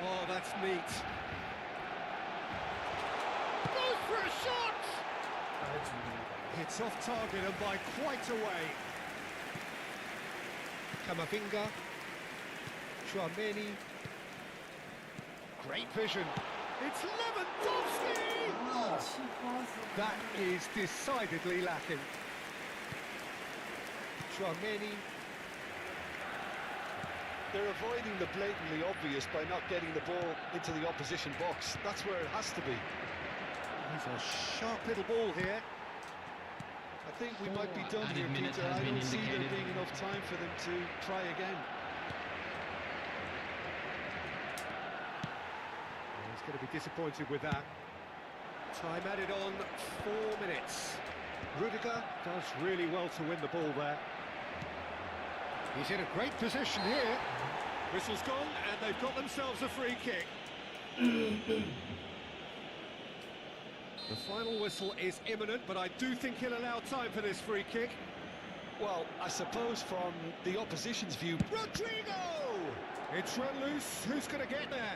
Oh, that's neat. Goes for a shot! It's off target and by quite a way. Camavinga. Chouameni. Great vision. It's Lewandowski! Ah, That is decidedly lacking. Chouameni. They're avoiding the blatantly obvious by not getting the ball into the opposition box. That's where it has to be. He's a sharp little ball here. I think we might be done Added here, minutes Peter. has I been don't see there indicated. being enough time for them to try again. He's going to be disappointed with that. Time added on 4 minutes. Rudiger does really well to win the ball there. He's in a great position here. Whistle's gone and they've got themselves a free kick. The final whistle is imminent, but I do think he'll allow time for this free kick. Well, I suppose from the opposition's view... Rodrigo! It's run loose. Who's going to get there?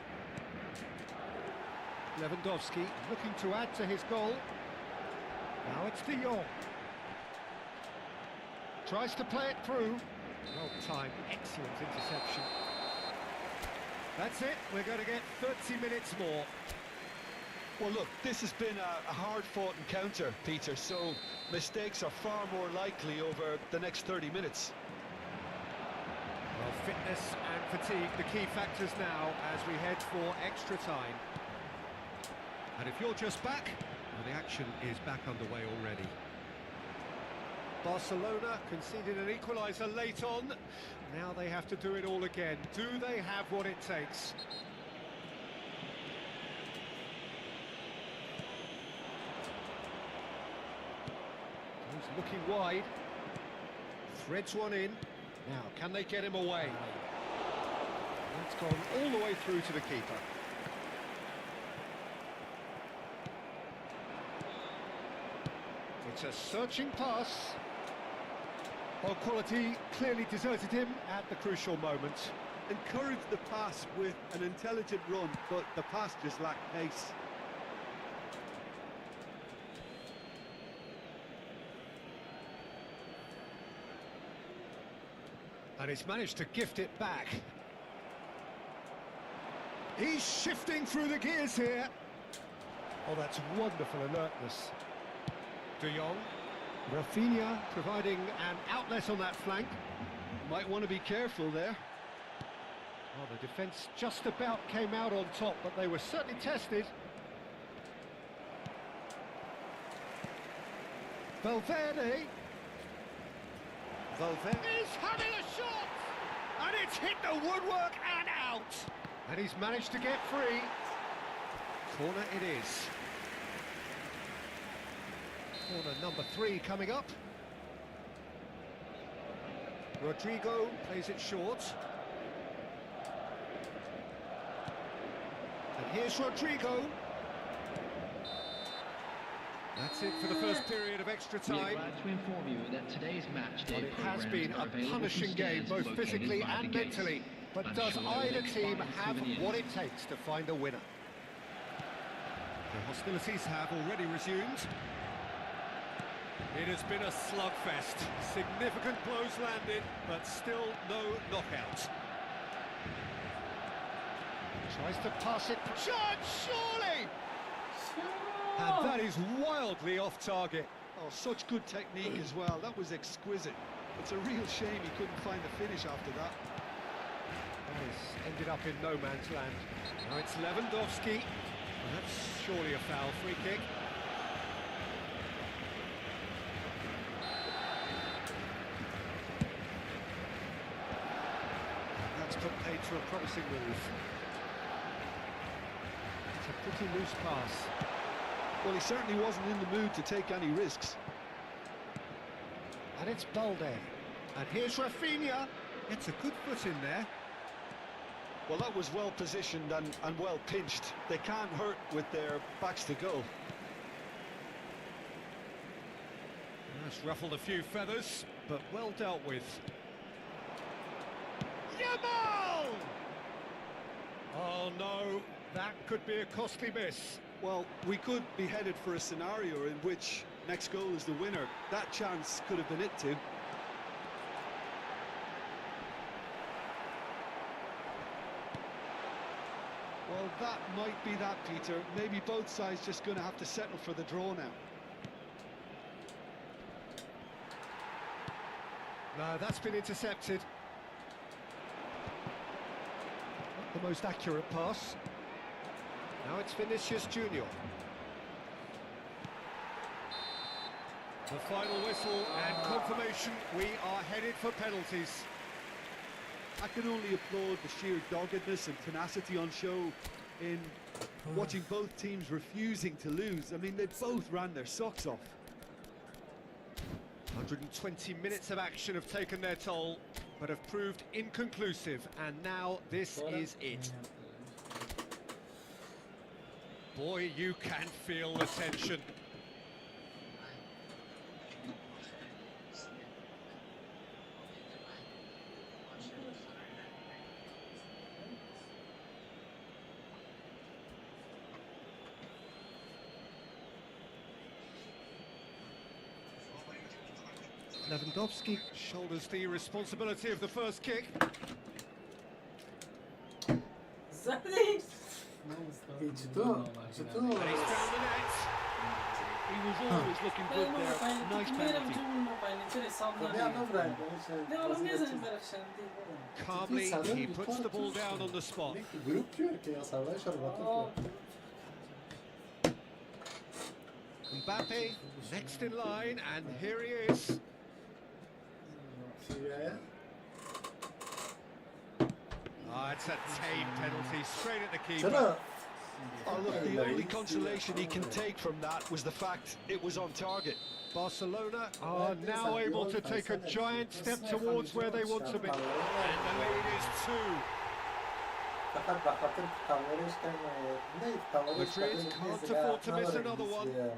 Lewandowski looking to add to his goal. Now it's De Jong. Tries to play it through. Well timed, excellent interception. That's it, we're going to get 30 minutes more. Well, look, this has been a hard-fought encounter, Peter, so mistakes are far more likely over the next 30 minutes. Well, fitness and fatigue, the key factors now as we head for extra time. And if you're just back, well, the action is back underway already. Barcelona conceded an equaliser late on. Now they have to do it all again. Do they have what it takes? He's looking wide. Threads one in. Now, can they get him away? That's gone all the way through to the keeper. It's a searching pass. Well, quality clearly deserted him at the crucial moment. Encouraged the pass with an intelligent run, but the pass just lacked pace. And he's managed to gift it back. He's shifting through the gears here. Oh, that's wonderful alertness. De Jong. Rafinha providing an outlet on that flank. Might want to be careful there. Well, the defence just about came out on top, but they were certainly tested. Valverde. Valverde is having a shot! And it's hit the woodwork and out! And he's managed to get free. Corner it is. Corner number 3 coming up. Rodrigo plays it short. And here's Rodrigo. That's it for the first period of extra We are time. glad to inform you that today's match day Well, it has programs been are a available punishing from game, stands both located physically by the and gates. mentally. But I'm does sure either they'll team expire have soon. what it takes to find a winner? The hostilities have already resumed. It has been a slugfest. Significant blows landed, but still no knockout. Tries to pass it. Shot, surely! And that is wildly off target. Oh, such good technique as well. That was exquisite. It's a real shame he couldn't find a finish after that. That has ended up in no man's land. Now it's Lewandowski. Well, that's surely a foul. Free kick. aid to a promising move. It's a pretty loose pass. Well, he certainly wasn't in the mood to take any risks. And it's Balde. And here's Rafinha. It's a good foot in there. Well, that was well positioned and well pinched. They can't hurt with their backs to goal. That's ruffled a few feathers, but well dealt with. Yamal! Oh no, that could be a costly miss. Well, we could be headed for a scenario in which next goal is the winner. That chance could have been it too. Well, that might be that, Peter. Maybe both sides just going to have to settle for the draw now. No, that's been intercepted. Not the most accurate pass. Now it's Vinicius Junior. The final whistle and confirmation, we are headed for penalties. I can only applaud the sheer doggedness and tenacity on show in watching both teams refusing to lose. I mean, they both ran their socks off. 120 minutes of action have taken their toll, but have proved inconclusive, and now this is it. Boy, you can feel the tension. Lewandowski shoulders the responsibility of the first kick. Zadej! I czy tu? Czy tu? And he's found the net. He was always looking good there. Nice penalty. To miałem dobre, bo się Calmly, he puts the ball down on the spot. Grup piłki, ja sam Mbappe, next in line, and here he is. Oh, it's a tame penalty, straight at the keeper. Oh, look, the only consolation he can take from that was the fact it was on target. Barcelona are now able to take a giant step towards where they want to be. And the lead is 2. Madrid can't afford to miss another one.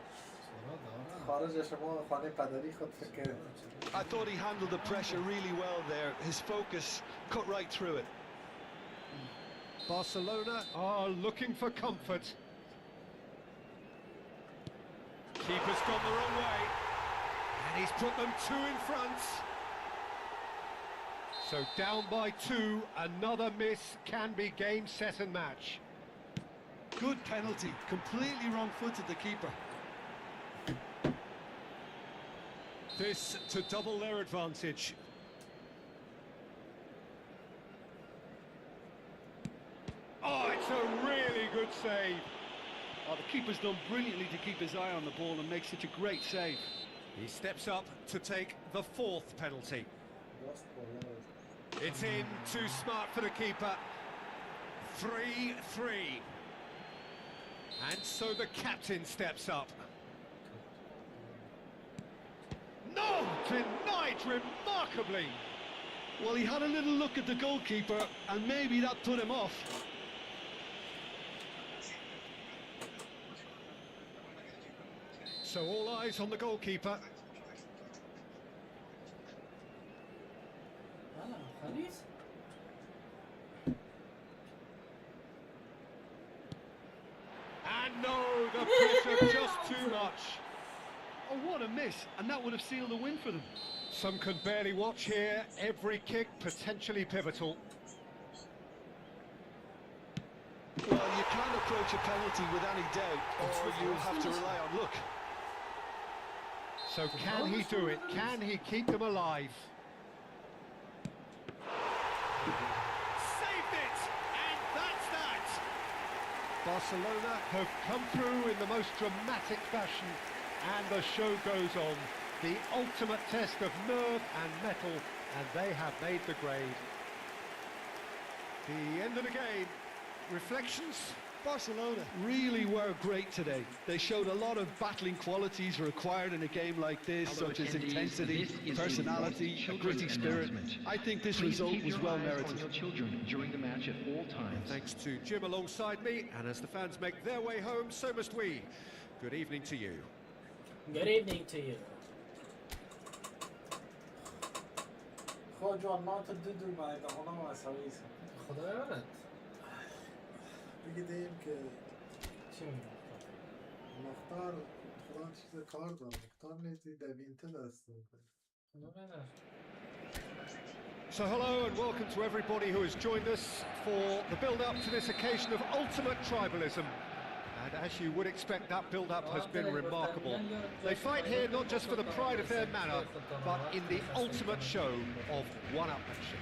I thought he handled the pressure really well there. His focus cut right through it. Barcelona are looking for comfort. Keeper's gone the wrong way. And he's put them 2 in front. So down by 2, another miss can be game, set and match. Good penalty, completely wrong-footed the keeper. This to double their advantage. Oh, it's a really good save. Oh, the keeper's done brilliantly to keep his eye on the ball and make such a great save. He steps up to take the 4th penalty. It's in, too smart for the keeper. 3-3. And so the captain steps up. No! Denied remarkably! Well, he had a little look at the goalkeeper, and maybe that put him off. So all eyes on the goalkeeper. And no, the pressure just too much. Oh, what a miss, and that would have sealed a win for them. Some can barely watch here. Every kick potentially pivotal. Well, you can't approach a penalty with any doubt, or you'll have to rely on luck. So can he do it? Can he keep them alive? Saved it! And that's that! Barcelona have come through in the most dramatic fashion, and the show goes on. The ultimate test of nerve and mettle, and they have made the grade. The end of the game. Reflections? Barcelona really were great today. They showed a lot of battling qualities required in a game like this, Hello, such as attendees. intensity, This is personality, a a gritty children's spirit. announcement. I think this Please result keep was your well eyes merited. on your children during the match at all times. Thanks to Jim alongside me, and as the fans make their way home, so must we. Good evening to you. Good evening to you. خب جان ما تو دو باید اونا مساوی است. خدا یارت. بگیدیم که چی میگی؟ مختار خدا چیز کار داره. مختار نیتی دوینته دست میکنه. خدا بدر. So hello and welcome to everybody who has joined us for the build-up to this occasion of ultimate tribalism. And as you would expect, that build-up has been remarkable. They fight here not just for the pride of their manor, but in the ultimate show of one-upmanship.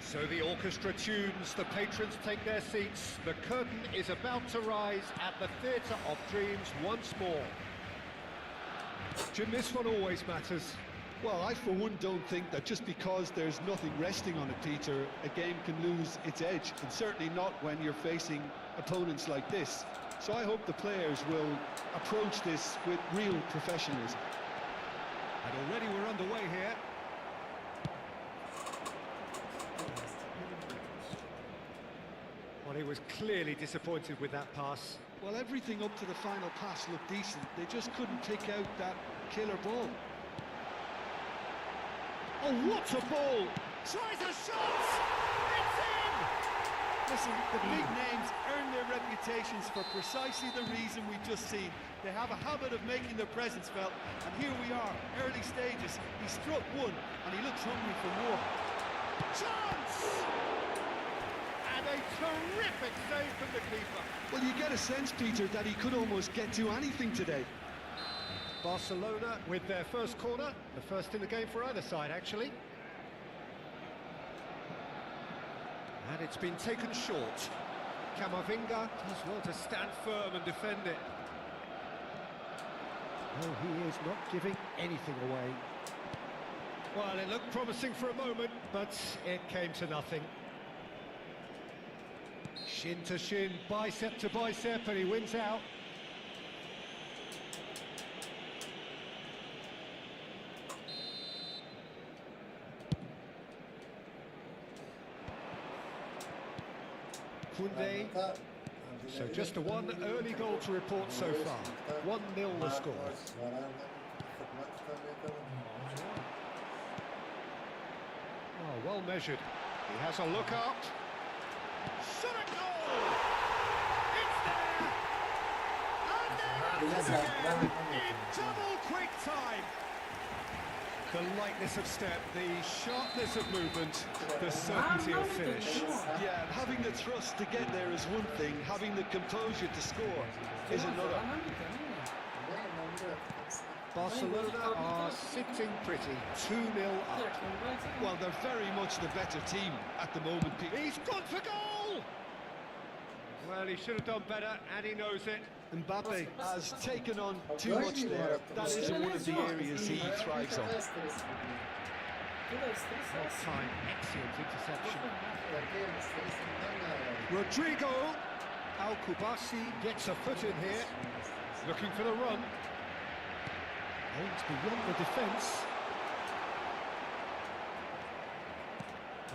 So the orchestra tunes, the patrons take their seats, the curtain is about to rise at the Theatre of Dreams once more. Jim, this one always matters. Well, I for one don't think that just because there's nothing resting on it, Peter, a game can lose its edge, and certainly not when you're facing opponents like this. So I hope the players will approach this with real professionalism. And already we're underway here. Well, he was clearly disappointed with that pass. Well, everything up to the final pass looked decent. They just couldn't pick out that killer ball. Oh, what a ball! Tries a shot! It's in! Listen, the big names earn their reputations for precisely the reason we've just seen. They have a habit of making their presence felt, and here we are, early stages. He struck one, and he looks hungry for more. Chance! And a terrific save from the keeper. Well, you get a sense, Peter, that he could almost get to anything today. Barcelona with their first corner, the first in the game for either side, actually. And it's been taken short. Camavinga does well to stand firm and defend it. Oh, he is not giving anything away. Well, it looked promising for a moment, but it came to nothing. Shin to shin, bicep to bicep, and he wins out. Kunde. So just a one early goal to report so far. 1-0 the score. Oh, well measured. He has a look up. Shot a goal! It's there! And there it is again in double quick time. The lightness of step, the sharpness of movement, the certainty of finish. Yeah, having the thrust to get there is one thing, having the composure to score is another. Barcelona are sitting pretty, 2-0 up. Well, they're very much the better team at the moment, Peter. He's gone for goal! Well, he should have done better, and he knows it. Mbappe has taken on too much there. That isn't one of the areas he thrives on. Well time, excellent interception. Rodrigo Al-Kubasi gets a foot in here, looking for the run. Aims beyond the defence.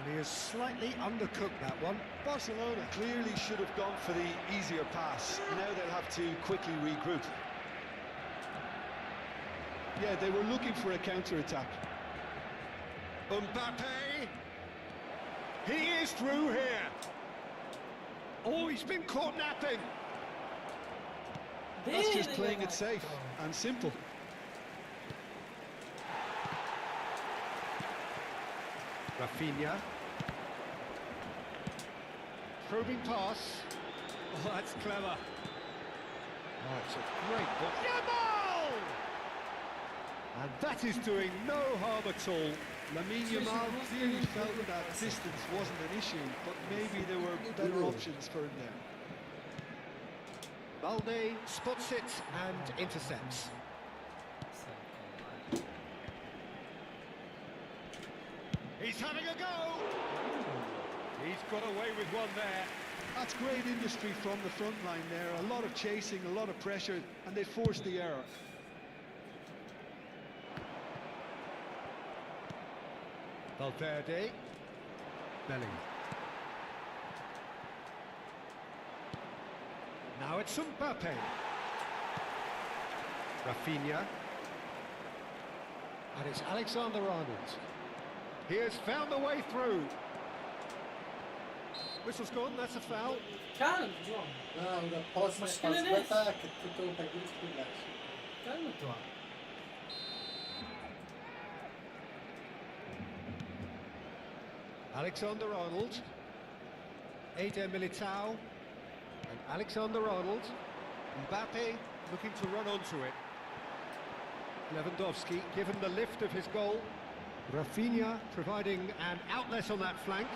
And he has slightly undercooked that one. Barcelona clearly should have gone for the easier pass. Now they'll have to quickly regroup. Yeah, they were looking for a counter-attack. Mbappe! He is through here! Oh, he's been caught napping! That's just playing it safe and simple. Rafinha. Probing pass. Oh, that's clever. Oh, it's a great ball. Yamal! And that is doing no harm at all. Lamine Yamal clearly felt that distance wasn't an issue, but maybe there were better options for him there. Balde spots it and intercepts. He's having a go! He's got away with one there. That's great industry from the front line there. A lot of chasing, a lot of pressure, and they forced the error. Valverde. Bellingham. Now it's Mbappe. Rafinha. And it's Alexander-Arnold. He has found the way through. Whistle's gone, that's a foul. Calma, João. Não, da próxima Mas fase que vai é estar que tu estou para aqueles pilares. Calma, João. Alexander-Arnold. Eder Militao. And Alexander-Arnold. Mbappe looking to run onto it. Lewandowski given the lift of his goal. Rafinha providing an outlet on that flank.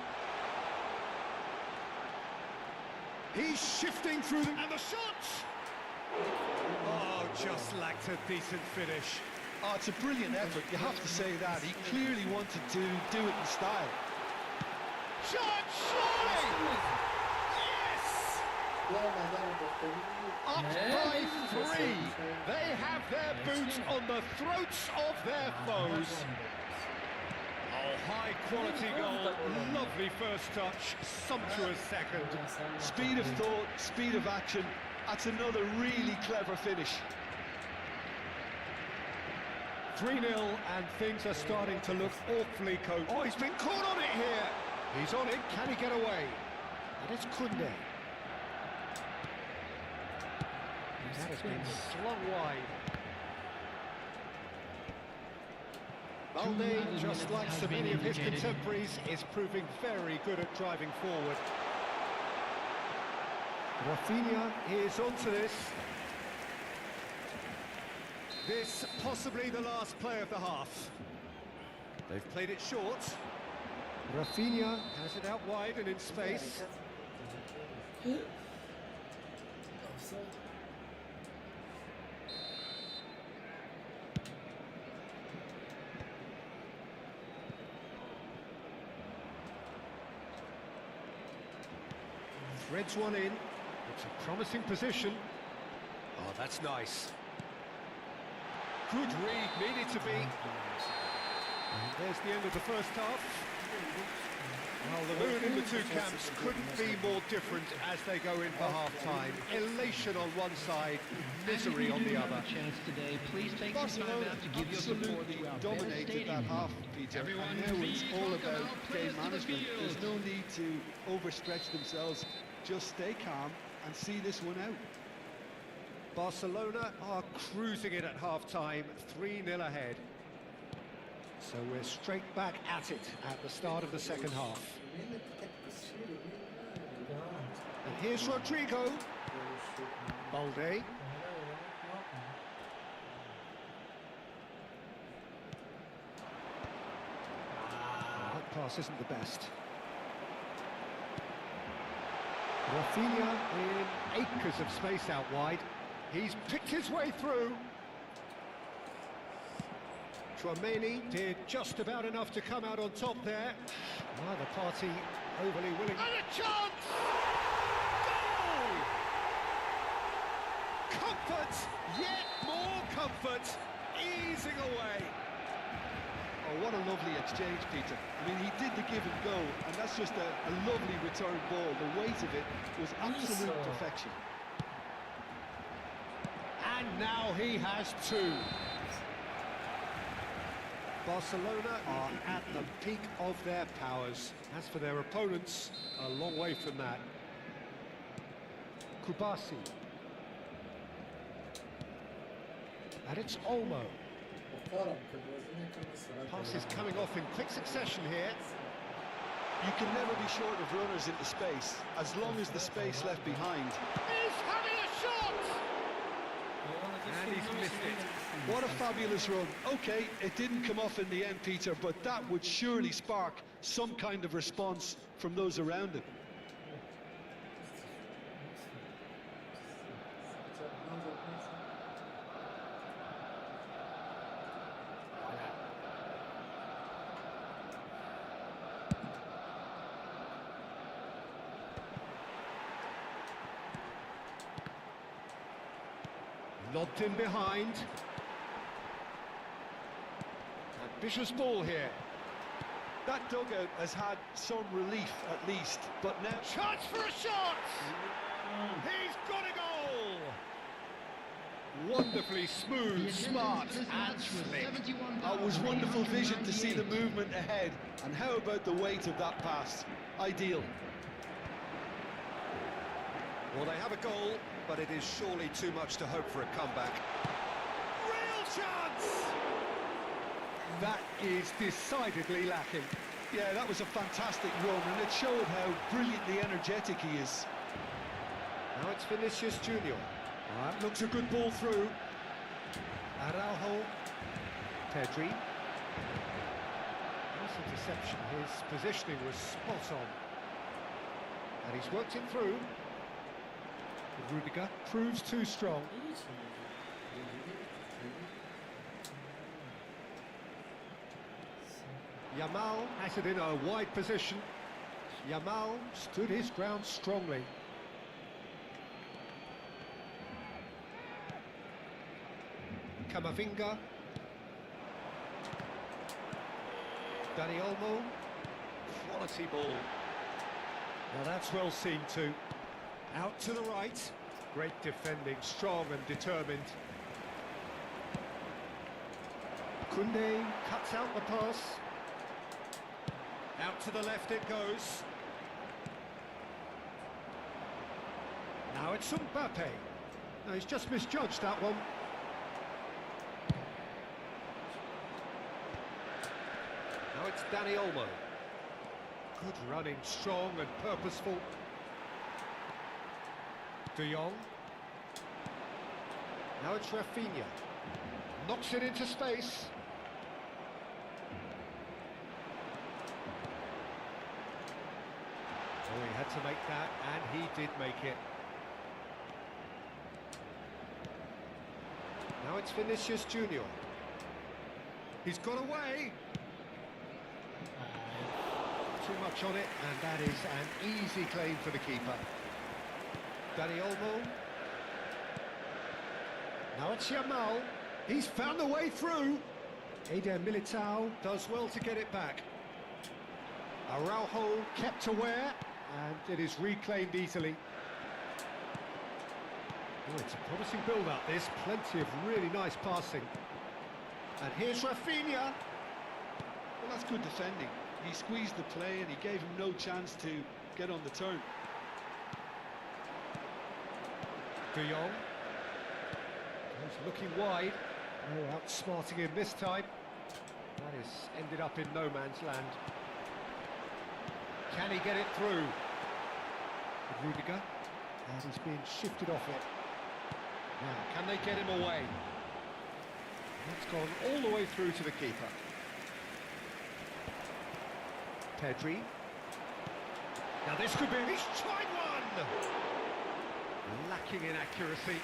He's shifting through them, and the shot! Oh, just lacked a decent finish. Oh, it's a brilliant effort, you have to say that. He clearly wanted to do it in style. Shot, surely! Yes! Up by 3. They have their boots on the throats of their foes. Oh, high quality goal, lovely first touch, sumptuous second. Speed of thought, speed of action. That's another really clever finish. 3-0 and things are starting to look awfully cold. Oh, he's been caught on it here. He's on it, can he get away? And it's Koundé. That has been slung wide. Balde, just like so many of his contemporaries, is proving very good at driving forward. Rafinha is onto this. This possibly the last play of the half. They've played it short. Rafinha has it out wide and in space. Threads one in. It's a promising position. Oh, that's nice. Good read, needed to be. And there's the end of the first half. Well, the mood in the two camps couldn't be more different as they go in for half-time. Elation on one side, misery on the other. Chance today. Please take some time Barcelona out to give your support absolutely to our dominated stadium. that half, Peter. Everyone And now it's please all welcome about our players game to the management. There's field. no need to overstretch themselves. Just stay calm and see this one out. Barcelona are cruising it at half-time, 3-0 ahead. So we're straight back at it at the start of the second half. And here's Rodrigo. Balde. That pass isn't the best. Rafinha in acres of space out wide. He's picked his way through. Tchouaméni did just about enough to come out on top there. Neither party overly willing. And a chance! Goal! Comfort, yet more comfort, easing away. Oh, what a lovely exchange, Peter. I mean, he did the give and go, and that's just a lovely return ball. The weight of it was absolute perfection. And now he has two. Barcelona are at the peak of their powers. As for their opponents, a long way from that. Kubasi. And it's Olmo. Pass is coming off in quick succession here. You can never be short of runners into space, as long as the space left behind. He's having a shot! And he's missed it. What a fabulous run. Okay, it didn't come off in the end, Peter, but that would surely spark some kind of response from those around him. Lobbed in behind. Ambitious ball here. That dugout has had some relief at least, but now... Chance for a shot! He's got a goal! Wonderfully smooth, smart and slick. It was wonderful vision to see the movement ahead, and how about the weight of that pass? Ideal. Well, they have a goal, but it is surely too much to hope for a comeback. Real chance! That is decidedly lacking. Yeah, that was a fantastic run, and it showed how brilliantly energetic he is. Now it's Vinicius Junior. That looks a good ball through. Araujo. Pedri. Nice interception. His positioning was spot on. And he's worked it through. Rudiger proves too strong. Yamal has it in a wide position. Yamal stood his ground strongly. Camavinga. Dani Olmo. Quality ball. Now that's well seen too. Out to the right. Great defending, strong and determined. Koundé cuts out the pass. Out to the left it goes. Now it's Mbappe. No, he's just misjudged that one. Now it's Dani Olmo. Good running, strong and purposeful. De Jong. Now it's Rafinha. Knocks it into space. Oh, he had to make that, and he did make it. Now it's Vinicius Junior. He's got away. Too much on it, and that is an easy claim for the keeper. Dani Olmo. Now it's Yamal. He's found the way through. Eder Militao does well to get it back. Araujo kept aware, and it is reclaimed easily. Oh, it's a promising build-up, this. Plenty of really nice passing. And here's Rafinha. Well, that's good defending. He squeezed the play and he gave him no chance to get on the turn. De Jong. He's looking wide. Oh, outsmarting him this time. That has ended up in no man's land. Can he get it through? Rudiger. And he's being shifted off it. Now, can they get him away? That's gone all the way through to the keeper. Pedri. Now this could be... He's tried one! Lacking in accuracy.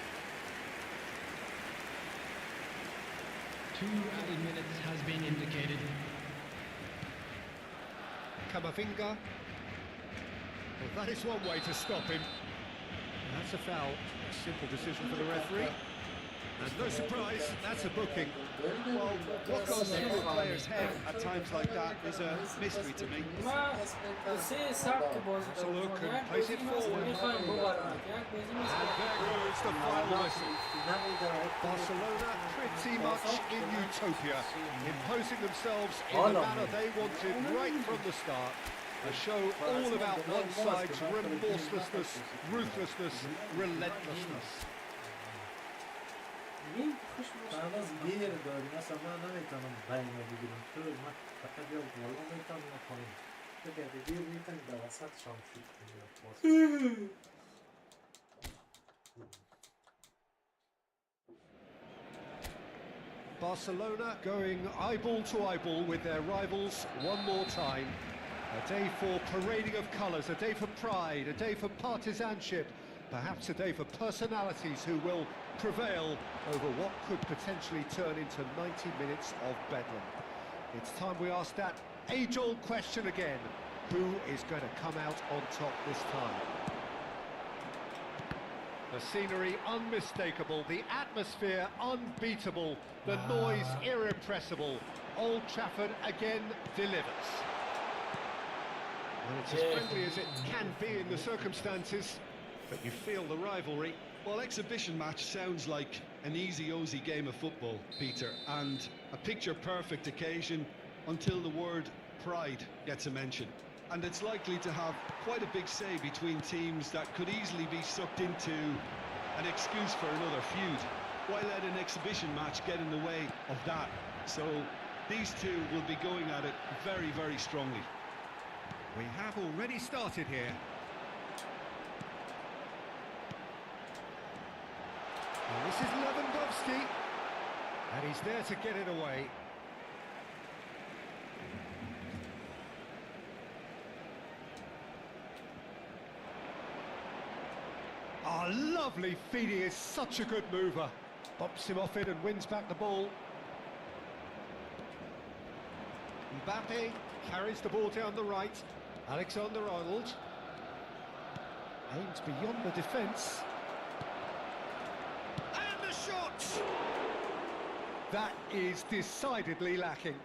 2 added minutes has been indicated. Camavinga. Well, that is one way to stop him. That's a foul. A simple decision for the referee. And no surprise, that's a booking. Well, what goes through a player's head at times like that is a mystery to me. Mas você sabe que o Bozo So look, and plays it forward. And there goes the final whistle. Barcelona pretty much in utopia, imposing themselves in the manner they wanted right from the start. A show all about one side's remorselessness, ruthlessness, relentlessness. خلاص بیر داری مثلا من نمیتونم بین بگیرم تو من فقط یا بالا میتونم یا پایین تو بیر میتونی در وسط شام شوت کنی Barcelona going eyeball to eyeball with their rivals one more time. A day for parading of colours, a day for pride, a day for partisanship, perhaps a day for personalities who will prevail over what could potentially turn into 90 minutes of bedlam. It's time we ask that age-old question again. Who is going to come out on top this time? The scenery unmistakable, the atmosphere unbeatable, the noise irrepressible. Old Trafford again delivers. Well, it's as friendly as it can be in the circumstances, but you feel the rivalry. Well, exhibition match sounds like an easy-ozy game of football, Peter, and a picture-perfect occasion until the word pride gets a mention. And it's likely to have quite a big say between teams that could easily be sucked into an excuse for another feud. Why let an exhibition match get in the way of that? So these two will be going at it very, very strongly. We have already started here. And this is Lewandowski, and he's there to get it away. Oh, lovely feed, he is such a good mover. Bumps him off it and wins back the ball. Mbappe carries the ball down the right. Alexander-Arnold aims beyond the defence. And the shot! That is decidedly lacking.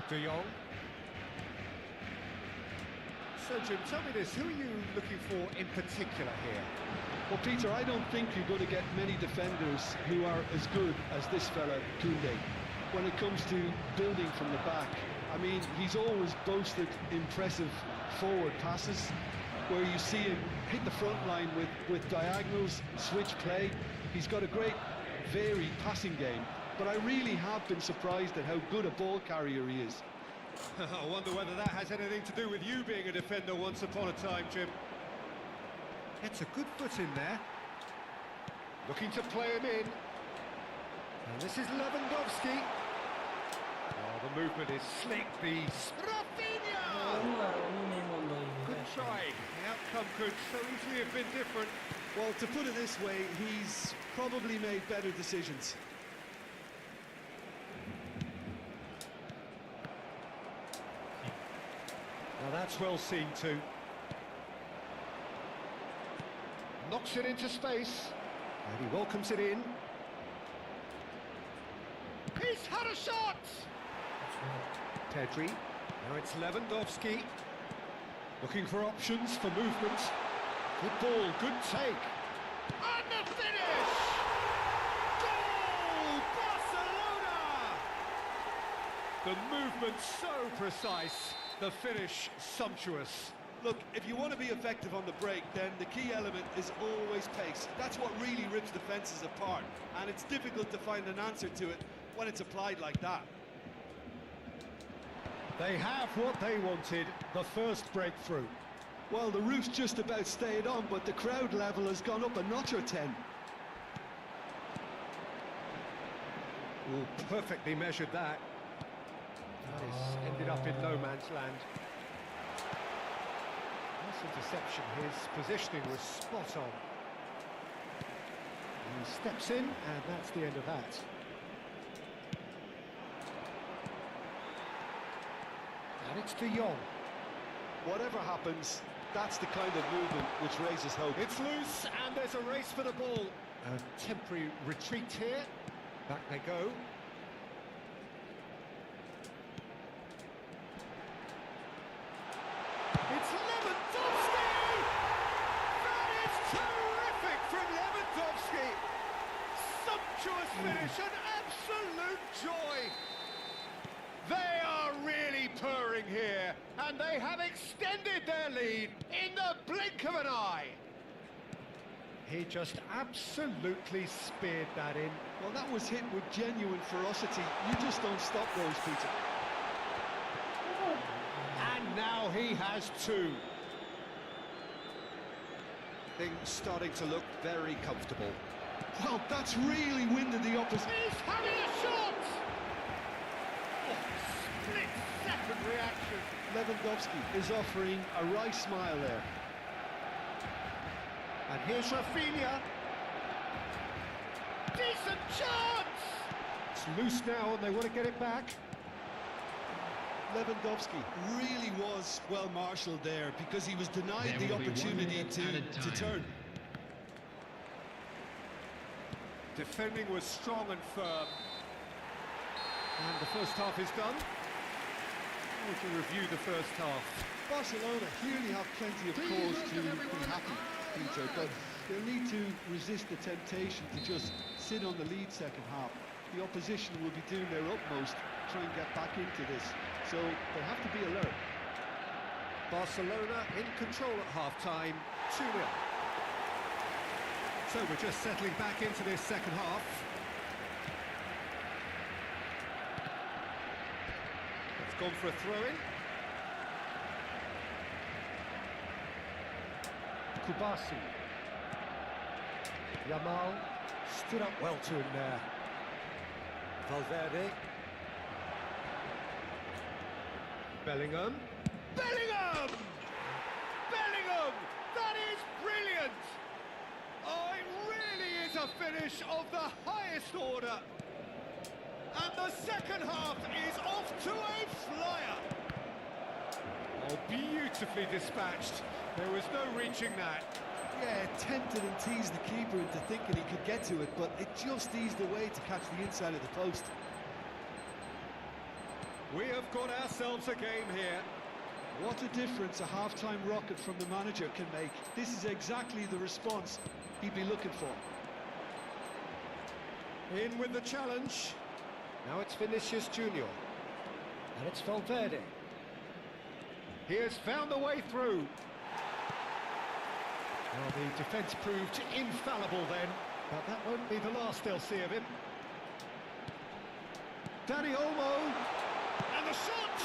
De Jong. So, Jim, tell me this, who are you looking for in particular here? Well, Peter, I don't think you're going to get many defenders who are as good as this fella, Koundé. When it comes to building from the back, I mean, he's always boasted impressive forward passes, where you see him hit the front line with diagonals, switch play. He's got a great, varied passing game, but I really have been surprised at how good a ball carrier he is. I wonder whether that has anything to do with you being a defender once upon a time, Jim. Gets a good foot in there. Looking to play him in. And this is Lewandowski. Oh, the movement is slick. The Rafinha! Good try. The outcome could so easily have been different. Well, to put it this way, he's probably made better decisions. Now that's well seen too. Knocks it into space. And he welcomes it in. He's had a shot! Pedri. Now it's Lewandowski. Looking for options for movement. Good ball, good take. And the finish! Goal! Barcelona! The movement so precise. The finish sumptuous. Look, if you want to be effective on the break, then the key element is always pace. That's what really rips defences apart, and it's difficult to find an answer to it when it's applied like that. They have what they wanted, the first breakthrough. Well, the roof's just about stayed on, but the crowd level has gone up a notch or 10. Oh, perfectly measured that. That is ended up in no man's land. Nice interception, his positioning was spot on. He steps in, and that's the end of that. And it's De Jong. Whatever happens, that's the kind of movement which raises hope. It's loose, and there's a race for the ball. A temporary retreat here. Back they go. It's Lewandowski! That is terrific from Lewandowski! Sumptuous finish, an absolute joy! They are really purring here, and they have extended their lead in the blink of an eye. He just absolutely speared that in. Well, that was hit with genuine ferocity. You just don't stop those, Peter. And now he has two. Things starting to look very comfortable. Well, that's really winded the opposition. He's having a shot! Split-second reaction. Lewandowski is offering a wry smile there. And here's Rafinha. Decent chance! It's loose now and they want to get it back. Lewandowski really was well marshalled there because he was denied There the will be 1 opportunity minute added to time. turn. Defending was strong and firm. And the first half is done. We can review the first half. Barcelona clearly have plenty of cause to be happy, Peter, but they'll need to resist the temptation to just sit on the lead second half. The opposition will be doing their utmost to try and get back into this, so they have to be alert. Barcelona in control at half-time, 2-0. So we're just settling back into this second half. It's gone for a throw-in. Kubasi. Yamal stood up well to him there. Valverde. Bellingham. Bellingham! Bellingham! That is brilliant! Oh, it really is a finish of the highest order. And the second half is off to a flyer. Oh, beautifully dispatched. There was no reaching that. Yeah, tempted and teased the keeper into thinking he could get to it, but it just eased away to catch the inside of the post. We have got ourselves a game here. What a difference a half-time rocket from the manager can make. This is exactly the response he'd be looking for. In with the challenge. Now it's Vinicius Junior. And it's Valverde. He has found the way through. Well, the defence proved infallible then, but that won't be the last they'll see of him. Dani Olmo, and the shot!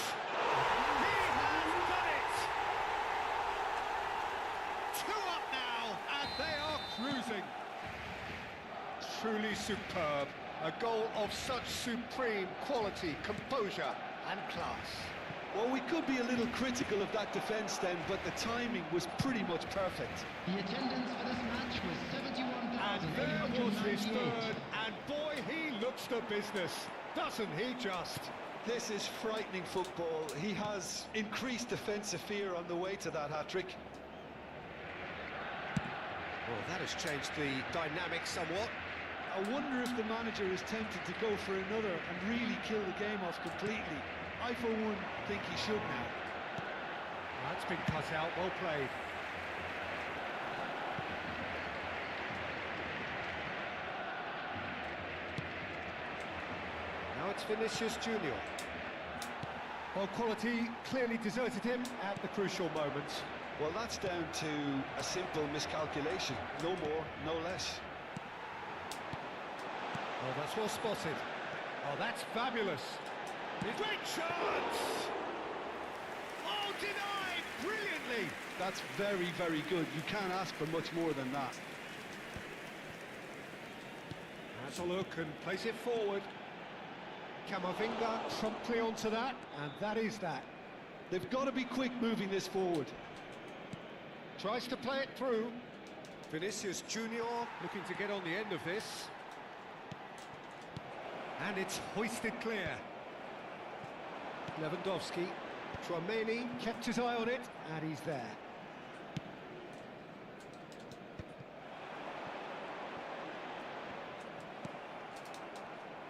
He has done it! 2 up now, and they are cruising. Truly superb. A goal of such supreme quality, composure and class. Well, we could be a little critical of that defence then, but the timing was pretty much perfect. The attendance for this match was And there was his 71,898. third, and boy, he looks the business, doesn't he just? This is frightening football. He has increased defensive fear on the way to that hat-trick. Well, that has changed the dynamic somewhat. I wonder if the manager is tempted to go for another and really kill the game off completely. I, for one, think he should now. That's been cut out, well played. Now it's Vinicius Junior. Well, quality clearly deserted him at the crucial moment. Well, that's down to a simple miscalculation. No more, no less. Oh, that's well spotted. Oh, that's fabulous. Great chance! Oh, denied brilliantly! That's very, very good. You can't ask for much more than that. Has a look and place it forward. Camavinga promptly onto that, and that is that. They've got to be quick moving this forward. Tries to play it through. Vinicius Junior looking to get on the end of this. And it's hoisted clear. Lewandowski. Tchouaméni kept his eye on it, and he's there.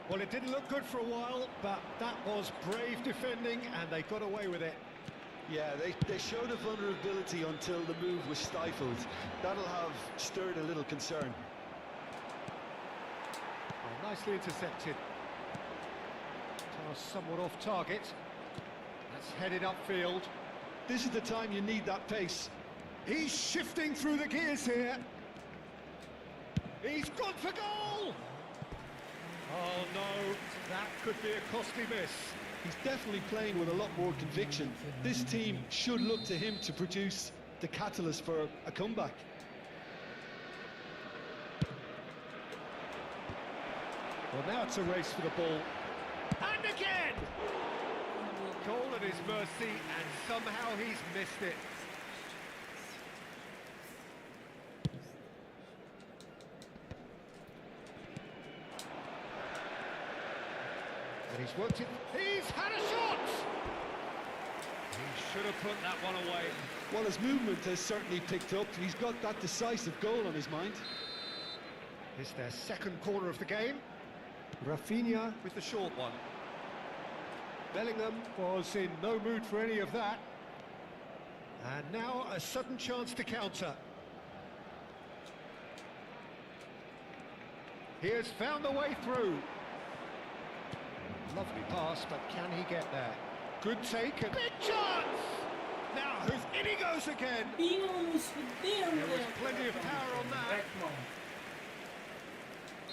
Well, it didn't look good for a while, but that was brave defending, and they got away with it. Yeah, they showed a vulnerability until the move was stifled. That'll have stirred a little concern. Oh, nicely intercepted. Pass somewhat off target. That's headed upfield. This is the time you need that pace. He's shifting through the gears here. He's gone for goal! Oh no, that could be a costly miss. He's definitely playing with a lot more conviction. This team should look to him to produce the catalyst for a comeback. Well, now it's a race for the ball. And again! Goal at his mercy, and somehow he's missed it. And he's worked it. He's had a shot! He should have put that one away. Well, his movement has certainly picked up. He's got that decisive goal on his mind. It's their second corner of the game. Rafinha with the short one. Bellingham was in no mood for any of that. And now a sudden chance to counter. He has found the way through. Lovely pass, but can he get there? Good take and big chance! Now, in he goes again! There was plenty of power on that.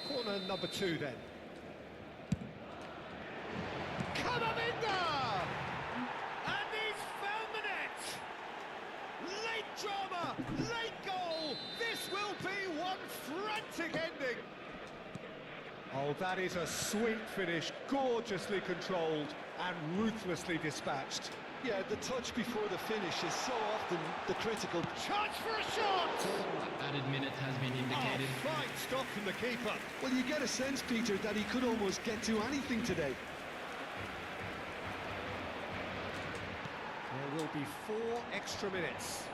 Corner number 2 then. Camavinga! And he's found the net! Late drama, late goal! This will be one frantic ending! Oh, that is a sweet finish, gorgeously controlled and ruthlessly dispatched. Yeah, the touch before the finish is so often the critical. Chance for a shot! Added minute has been indicated. Oh, fine stop from the keeper. Well, you get a sense, Peter, that he could almost get to anything today. There will be 4 extra minutes.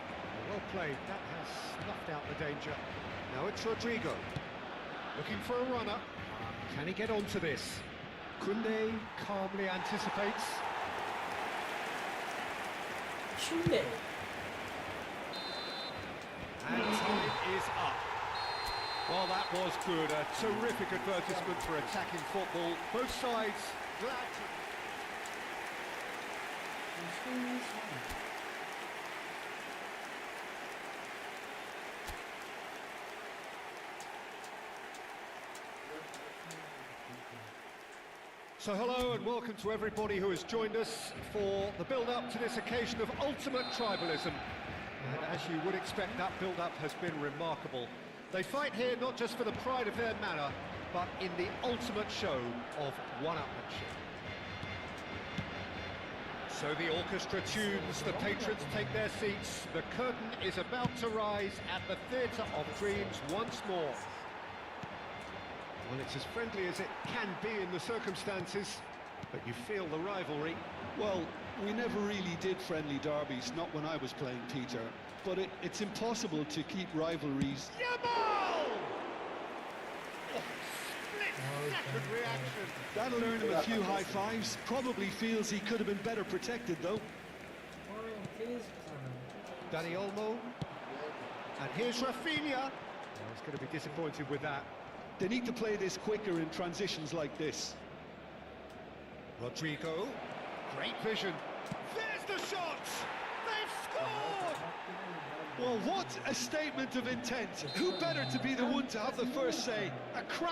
Well played, that has snuffed out the danger. Now it's Rodrigo, looking for a runner. Can he get onto this? Koundé calmly anticipates. Şimdi. And time is up. Well, that was good. A terrific advertisement for attacking football. Both sides glad to... So hello and welcome to everybody who has joined us for the build-up to this occasion of ultimate tribalism. And as you would expect, that build-up has been remarkable. They fight here not just for the pride of their manor, but in the ultimate show of one-upmanship. So the orchestra tunes, the patrons take their seats, the curtain is about to rise at the Theatre of Dreams once more. Well, it's as friendly as it can be in the circumstances, but you feel the rivalry. Well, we never really did friendly derbies, not when I was playing, Peter. But it's impossible to keep rivalries. Yamal! Oh, split-second reaction. That'll earn him a few high fives. Probably feels he could have been better protected, though. Dani Olmo. And here's Rafinha. Oh, he's going to be disappointed with that. They need to play this quicker in transitions like this. Rodrigo. Great vision. There's the shot! They've scored! Well, what a statement of intent. Who better to be the one to have the first say? A crack.